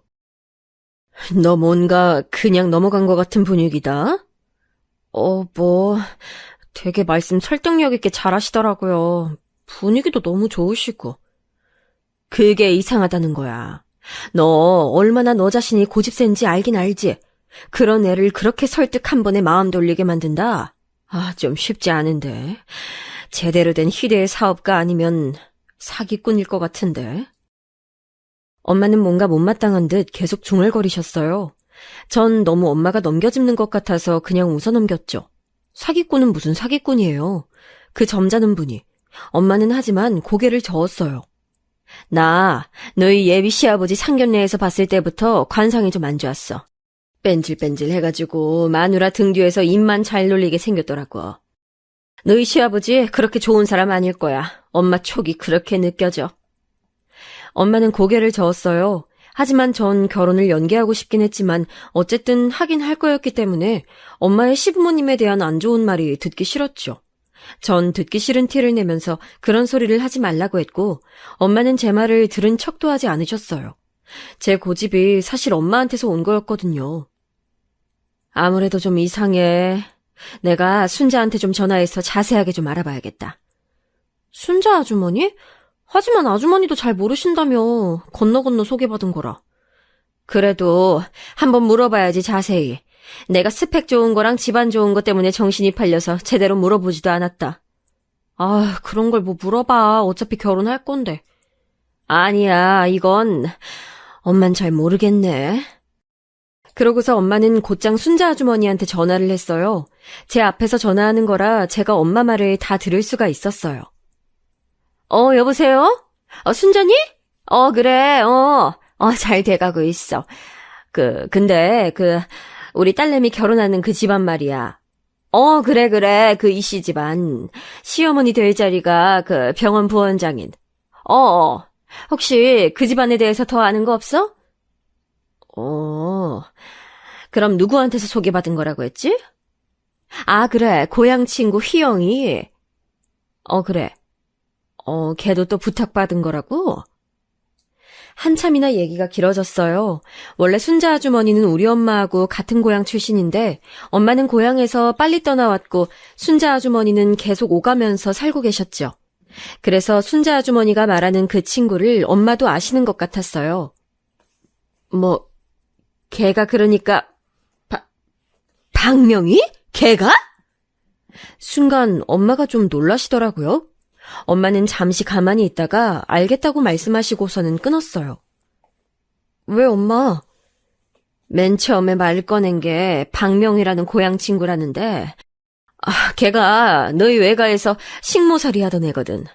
너 뭔가 그냥 넘어간 것 같은 분위기다. 뭐 되게 말씀 설득력 있게 잘하시더라고요. 분위기도 너무 좋으시고. 그게 이상하다는 거야. 너 얼마나 너 자신이 고집센지 알긴 알지? 그런 애를 그렇게 설득 한 번에 마음 돌리게 만든다? 좀 쉽지 않은데. 제대로 된 희대의 사업가 아니면 사기꾼일 것 같은데. 엄마는 뭔가 못마땅한 듯 계속 중얼거리셨어요. 전 너무 엄마가 넘겨짚는 것 같아서 그냥 웃어넘겼죠. 사기꾼은 무슨 사기꾼이에요. 그 점잖은 분이. 엄마는 하지만 고개를 저었어요. 나 너희 예비 시아버지 상견례에서 봤을 때부터 관상이 좀 안 좋았어. 뺀질뺀질 해가지고 마누라 등 뒤에서 입만 잘 놀리게 생겼더라고. 너희 시아버지 그렇게 좋은 사람 아닐 거야. 엄마 촉이 그렇게 느껴져. 엄마는 고개를 저었어요. 하지만 전 결혼을 연기하고 싶긴 했지만 어쨌든 하긴 할 거였기 때문에 엄마의 시부모님에 대한 안 좋은 말이 듣기 싫었죠. 전 듣기 싫은 티를 내면서 그런 소리를 하지 말라고 했고 엄마는 제 말을 들은 척도 하지 않으셨어요. 제 고집이 사실 엄마한테서 온 거였거든요. 아무래도 좀 이상해. 내가 순자한테 좀 전화해서 자세하게 좀 알아봐야겠다. 순자 아주머니? 하지만 아주머니도 잘 모르신다며. 건너 소개받은 거라. 그래도 한번 물어봐야지 자세히. 내가 스펙 좋은 거랑 집안 좋은 거 때문에 정신이 팔려서 제대로 물어보지도 않았다. 그런 걸 뭐 물어봐. 어차피 결혼할 건데. 아니야, 이건 엄만 잘 모르겠네. 그러고서 엄마는 곧장 순자 아주머니한테 전화를 했어요. 제 앞에서 전화하는 거라 제가 엄마 말을 다 들을 수가 있었어요. 여보세요? 순자니? 그래, 잘 돼가고 있어. 근데, 우리 딸내미 결혼하는 그 집안 말이야. 그래, 그 이씨 집안. 시어머니 될 자리가 그 병원 부원장인. 혹시 그 집안에 대해서 더 아는 거 없어? 그럼 누구한테서 소개받은 거라고 했지? 그래, 고향 친구 희영이. 그래. 걔도 또 부탁받은 거라고? 한참이나 얘기가 길어졌어요. 원래 순자 아주머니는 우리 엄마하고 같은 고향 출신인데 엄마는 고향에서 빨리 떠나왔고 순자 아주머니는 계속 오가면서 살고 계셨죠. 그래서 순자 아주머니가 말하는 그 친구를 엄마도 아시는 것 같았어요. 걔가 그러니까 박명희? 걔가? 순간 엄마가 좀 놀라시더라고요. 엄마는 잠시 가만히 있다가 알겠다고 말씀하시고서는 끊었어요. 왜 엄마? 맨 처음에 말 꺼낸 게 박명희라는 고향 친구라는데 걔가 너희 외가에서 식모살이 하던 애거든.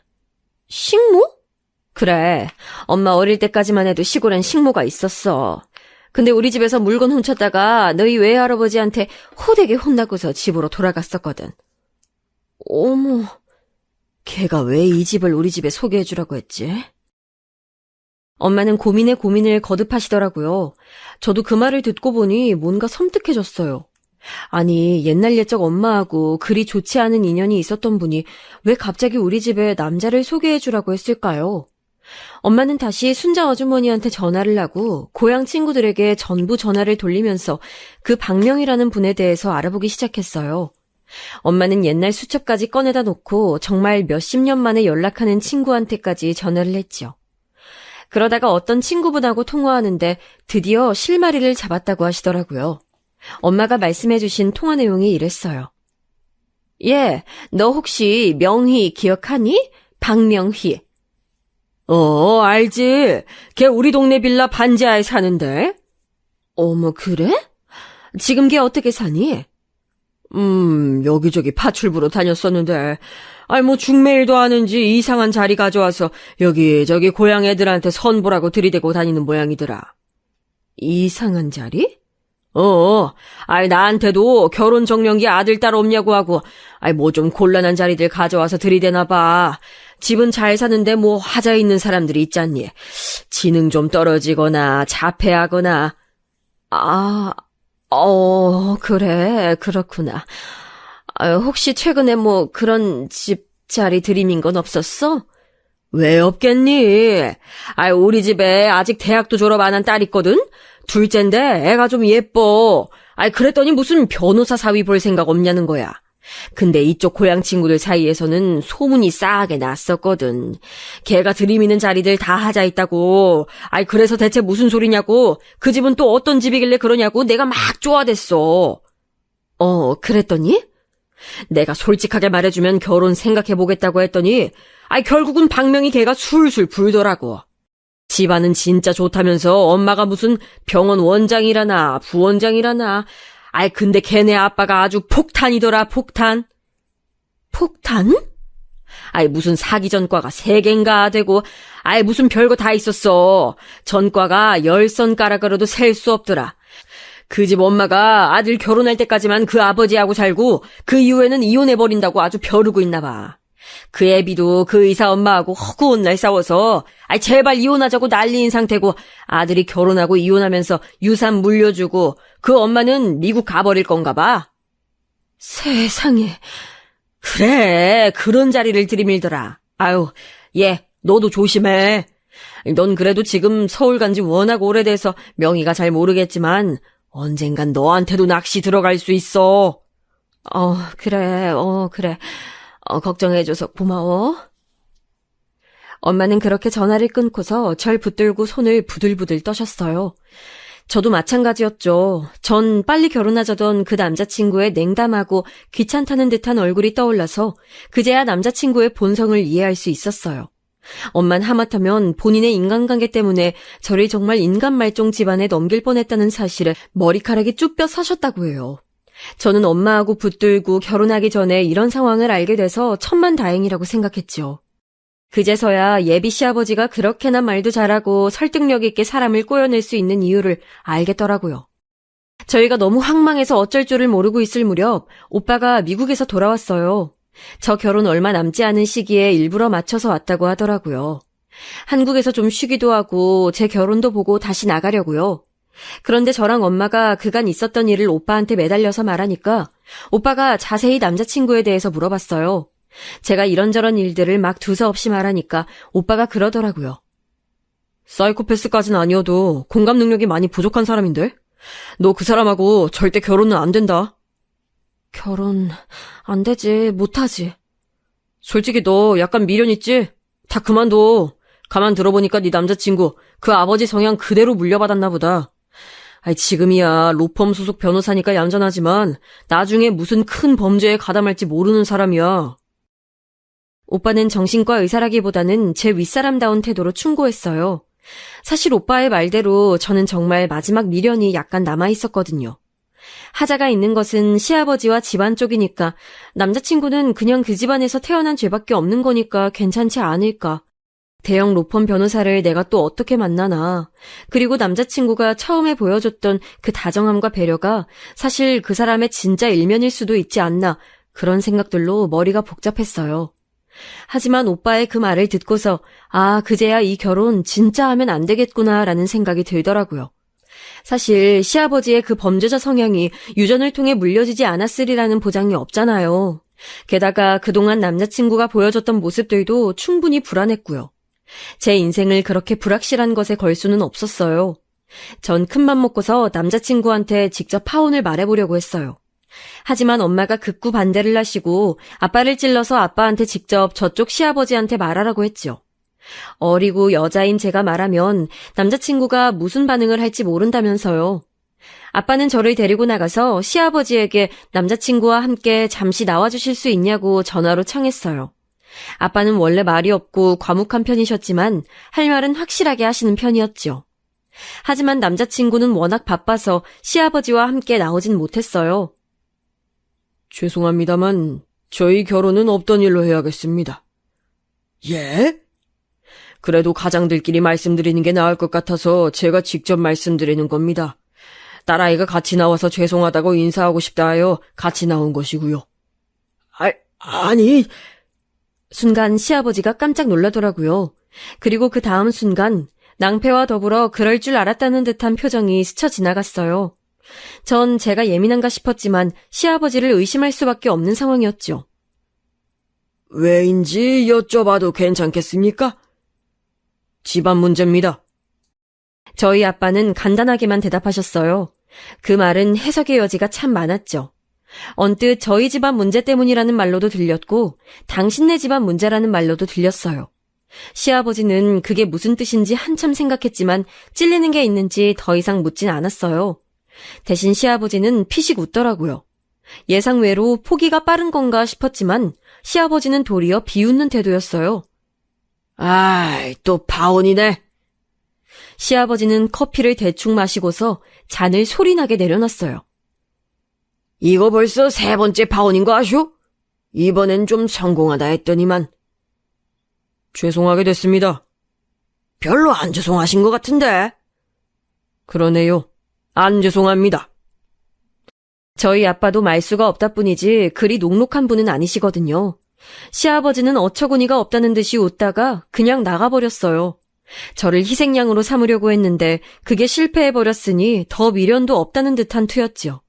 식모? 그래, 엄마 어릴 때까지만 해도 시골엔 식모가 있었어. 근데 우리 집에서 물건 훔쳤다가 너희 외할아버지한테 호되게 혼나고서 집으로 돌아갔었거든. 어머... 걔가 왜 이 집을 우리 집에 소개해주라고 했지? 엄마는 고민에 고민을 거듭하시더라고요. 저도 그 말을 듣고 보니 뭔가 섬뜩해졌어요. 아니, 옛날 옛적 엄마하고 그리 좋지 않은 인연이 있었던 분이 왜 갑자기 우리 집에 남자를 소개해주라고 했을까요? 엄마는 다시 순자 아주머니한테 전화를 하고 고향 친구들에게 전부 전화를 돌리면서 그 박명이라는 분에 대해서 알아보기 시작했어요. 엄마는 옛날 수첩까지 꺼내다 놓고 정말 몇십 년 만에 연락하는 친구한테까지 전화를 했죠. 그러다가 어떤 친구분하고 통화하는데 드디어 실마리를 잡았다고 하시더라고요. 엄마가 말씀해주신 통화 내용이 이랬어요. 너 혹시 명희 기억하니? 박명희. 알지. 걔 우리 동네 빌라 반지하에 사는데. 어머, 그래? 지금 걔 어떻게 사니? 여기저기 파출부로 다녔었는데, 중매일도 하는지 이상한 자리 가져와서 여기저기 고향 애들한테 선보라고 들이대고 다니는 모양이더라. 이상한 자리? 나한테도 결혼 정년기 아들, 딸 없냐고 하고, 좀 곤란한 자리들 가져와서 들이대나 봐. 집은 잘 사는데 하자 있는 사람들이 있잖니. 지능 좀 떨어지거나 자폐하거나. 그래, 그렇구나. 혹시 최근에 뭐 그런 집 자리 들이민 건 없었어? 왜 없겠니? 우리 집에 아직 대학도 졸업 안 한 딸 있거든? 둘째인데 애가 좀 예뻐. 그랬더니 무슨 변호사 사위 볼 생각 없냐는 거야. 근데 이쪽 고향 친구들 사이에서는 소문이 싸하게 났었거든. 걔가 들이미는 자리들 다 하자 있다고. 그래서 대체 무슨 소리냐고. 그 집은 또 어떤 집이길래 그러냐고 내가 막 쪼아댔어. 그랬더니? 내가 솔직하게 말해주면 결혼 생각해보겠다고 했더니 결국은 박명희 걔가 술술 불더라고. 집안은 진짜 좋다면서 엄마가 무슨 병원 원장이라나 부원장이라나. 근데 걔네 아빠가 아주 폭탄이더라, 폭탄. 폭탄? 무슨 사기 전과가 3개인가 되고 무슨 별거 다 있었어. 전과가 10손가락으로도 셀 수 없더라. 그 집 엄마가 아들 결혼할 때까지만 그 아버지하고 살고 그 이후에는 이혼해버린다고 아주 벼르고 있나 봐. 그 애비도 그 의사 엄마하고 허구한 날 싸워서 제발 이혼하자고 난리인 상태고 아들이 결혼하고 이혼하면서 유산 물려주고 그 엄마는 미국 가버릴 건가 봐. 세상에. 그래, 그런 자리를 들이밀더라. 얘, 너도 조심해. 넌 그래도 지금 서울 간지 워낙 오래돼서 명의가 잘 모르겠지만 언젠간 너한테도 낚시 들어갈 수 있어. 그래. 걱정해줘서 고마워. 엄마는 그렇게 전화를 끊고서 절 붙들고 손을 부들부들 떠셨어요. 저도 마찬가지였죠. 전 빨리 결혼하자던 그 남자친구의 냉담하고 귀찮다는 듯한 얼굴이 떠올라서 그제야 남자친구의 본성을 이해할 수 있었어요. 엄만 하마터면 본인의 인간관계 때문에 저를 정말 인간말종 집안에 넘길 뻔했다는 사실에 머리카락이 쭉 뼈 서셨다고 해요. 저는 엄마하고 붙들고 결혼하기 전에 이런 상황을 알게 돼서 천만다행이라고 생각했죠. 그제서야 예비 시아버지가 그렇게나 말도 잘하고 설득력 있게 사람을 꼬여낼 수 있는 이유를 알겠더라고요. 저희가 너무 황망해서 어쩔 줄을 모르고 있을 무렵 오빠가 미국에서 돌아왔어요. 저 결혼 얼마 남지 않은 시기에 일부러 맞춰서 왔다고 하더라고요. 한국에서 좀 쉬기도 하고 제 결혼도 보고 다시 나가려고요. 그런데 저랑 엄마가 그간 있었던 일을 오빠한테 매달려서 말하니까 오빠가 자세히 남자친구에 대해서 물어봤어요. 제가 이런저런 일들을 막 두서없이 말하니까 오빠가 그러더라고요. 사이코패스까진 아니어도 공감 능력이 많이 부족한 사람인데? 너 그 사람하고 절대 결혼은 안 된다. 결혼 안 되지, 못하지. 솔직히 너 약간 미련 있지? 다 그만둬. 가만 들어보니까 네 남자친구 그 아버지 성향 그대로 물려받았나 보다. 지금이야 로펌 소속 변호사니까 얌전하지만 나중에 무슨 큰 범죄에 가담할지 모르는 사람이야. 오빠는 정신과 의사라기보다는 제 윗사람다운 태도로 충고했어요. 사실 오빠의 말대로 저는 정말 마지막 미련이 약간 남아있었거든요. 하자가 있는 것은 시아버지와 집안 쪽이니까 남자친구는 그냥 그 집안에서 태어난 죄밖에 없는 거니까 괜찮지 않을까. 대형 로펌 변호사를 내가 또 어떻게 만나나. 그리고 남자친구가 처음에 보여줬던 그 다정함과 배려가 사실 그 사람의 진짜 일면일 수도 있지 않나. 그런 생각들로 머리가 복잡했어요. 하지만 오빠의 그 말을 듣고서 그제야 이 결혼 진짜 하면 안 되겠구나라는 생각이 들더라고요. 사실 시아버지의 그 범죄자 성향이 유전을 통해 물려지지 않았으리라는 보장이 없잖아요. 게다가 그동안 남자친구가 보여줬던 모습들도 충분히 불안했고요. 제 인생을 그렇게 불확실한 것에 걸 수는 없었어요. 전 큰맘 먹고서 남자친구한테 직접 파혼을 말해보려고 했어요. 하지만 엄마가 극구 반대를 하시고 아빠를 찔러서 아빠한테 직접 저쪽 시아버지한테 말하라고 했죠. 어리고 여자인 제가 말하면 남자친구가 무슨 반응을 할지 모른다면서요. 아빠는 저를 데리고 나가서 시아버지에게 남자친구와 함께 잠시 나와주실 수 있냐고 전화로 청했어요. 아빠는 원래 말이 없고 과묵한 편이셨지만 할 말은 확실하게 하시는 편이었죠. 하지만 남자친구는 워낙 바빠서 시아버지와 함께 나오진 못했어요. 죄송합니다만 저희 결혼은 없던 일로 해야겠습니다. 예? 그래도 가장들끼리 말씀드리는 게 나을 것 같아서 제가 직접 말씀드리는 겁니다. 딸아이가 같이 나와서 죄송하다고 인사하고 싶다 하여 같이 나온 것이고요. 아니... 순간 시아버지가 깜짝 놀라더라고요. 그리고 그 다음 순간 낭패와 더불어 그럴 줄 알았다는 듯한 표정이 스쳐 지나갔어요. 전 제가 예민한가 싶었지만 시아버지를 의심할 수밖에 없는 상황이었죠. 왜인지 여쭤봐도 괜찮겠습니까? 집안 문제입니다. 저희 아빠는 간단하게만 대답하셨어요. 그 말은 해석의 여지가 참 많았죠. 언뜻 저희 집안 문제 때문이라는 말로도 들렸고 당신네 집안 문제라는 말로도 들렸어요. 시아버지는 그게 무슨 뜻인지 한참 생각했지만 찔리는 게 있는지 더 이상 묻진 않았어요. 대신 시아버지는 피식 웃더라고요. 예상외로 포기가 빠른 건가 싶었지만 시아버지는 도리어 비웃는 태도였어요. 아이, 또 파혼이네. 시아버지는 커피를 대충 마시고서 잔을 소리나게 내려놨어요. 이거 벌써 3번째 파혼인 거 아쇼? 이번엔 좀 성공하다 했더니만. 죄송하게 됐습니다. 별로 안 죄송하신 것 같은데. 그러네요. 안 죄송합니다. 저희 아빠도 말수가 없다 뿐이지 그리 녹록한 분은 아니시거든요. 시아버지는 어처구니가 없다는 듯이 웃다가 그냥 나가버렸어요. 저를 희생양으로 삼으려고 했는데 그게 실패해버렸으니 더 미련도 없다는 듯한 투였죠.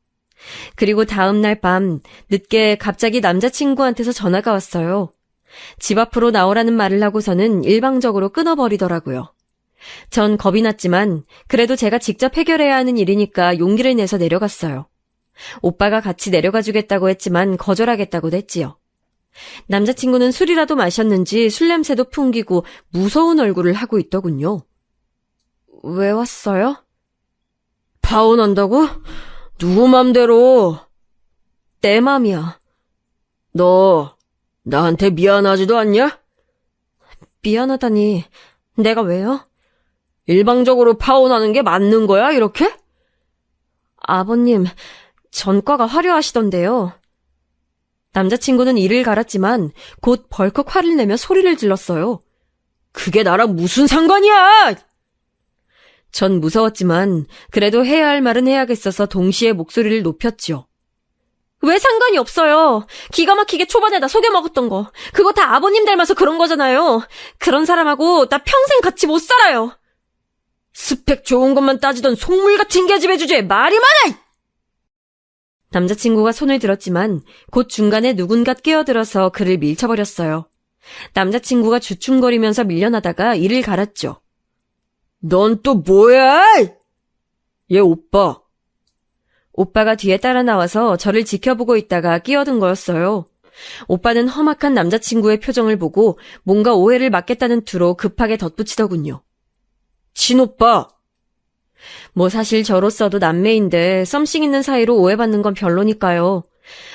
그리고 다음 날 밤 늦게 갑자기 남자친구한테서 전화가 왔어요. 집 앞으로 나오라는 말을 하고서는 일방적으로 끊어버리더라고요. 전 겁이 났지만 그래도 제가 직접 해결해야 하는 일이니까 용기를 내서 내려갔어요. 오빠가 같이 내려가 주겠다고 했지만 거절하겠다고도 했지요. 남자친구는 술이라도 마셨는지 술 냄새도 풍기고 무서운 얼굴을 하고 있더군요. 왜 왔어요? 파혼한다고? 누구 맘대로? 내 맘이야. 너 나한테 미안하지도 않냐? 미안하다니. 내가 왜요? 일방적으로 파혼하는 게 맞는 거야, 이렇게? 아버님, 전과가 화려하시던데요. 남자친구는 이를 갈았지만 곧 벌컥 화를 내며 소리를 질렀어요. 그게 나랑 무슨 상관이야! 전 무서웠지만 그래도 해야 할 말은 해야겠어서 동시에 목소리를 높였죠. 왜 상관이 없어요. 기가 막히게 초반에 나 속여먹었던 거. 그거 다 아버님 닮아서 그런 거잖아요. 그런 사람하고 나 평생 같이 못 살아요. 스펙 좋은 것만 따지던 속물 같은 계집애 주제에 말이 많아! 남자친구가 손을 들었지만 곧 중간에 누군가 끼어들어서 그를 밀쳐버렸어요. 남자친구가 주춤거리면서 밀려나다가 이를 갈았죠. 넌 또 뭐야? 얘 오빠. 오빠가 뒤에 따라 나와서 저를 지켜보고 있다가 끼어든 거였어요. 오빠는 험악한 남자친구의 표정을 보고 뭔가 오해를 막겠다는 투로 급하게 덧붙이더군요. 친오빠. 뭐 사실 저로서도 남매인데 썸씽 있는 사이로 오해받는 건 별로니까요.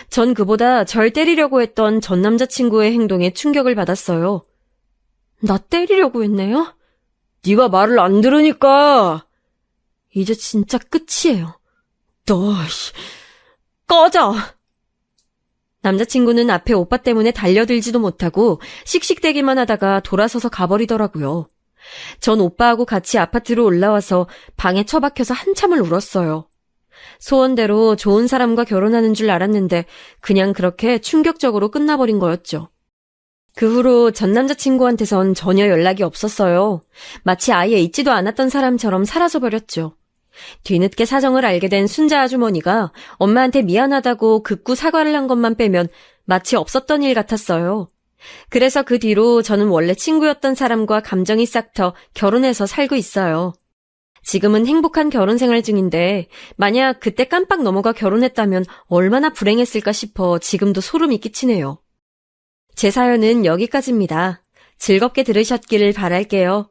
전 그보다 절 때리려고 했던 전 남자친구의 행동에 충격을 받았어요. 나 때리려고 했네요? 네가 말을 안 들으니까. 이제 진짜 끝이에요. 너, 꺼져! 남자친구는 앞에 오빠 때문에 달려들지도 못하고 씩씩대기만 하다가 돌아서서 가버리더라고요. 전 오빠하고 같이 아파트로 올라와서 방에 처박혀서 한참을 울었어요. 소원대로 좋은 사람과 결혼하는 줄 알았는데 그냥 그렇게 충격적으로 끝나버린 거였죠. 그 후로 전 남자친구한테선 전혀 연락이 없었어요. 마치 아예 있지도 않았던 사람처럼 사라져버렸죠. 뒤늦게 사정을 알게 된 순자 아주머니가 엄마한테 미안하다고 극구 사과를 한 것만 빼면 마치 없었던 일 같았어요. 그래서 그 뒤로 저는 원래 친구였던 사람과 감정이 싹 터 결혼해서 살고 있어요. 지금은 행복한 결혼 생활 중인데 만약 그때 깜빡 넘어가 결혼했다면 얼마나 불행했을까 싶어 지금도 소름이 끼치네요. 제 사연은 여기까지입니다. 즐겁게 들으셨기를 바랄게요.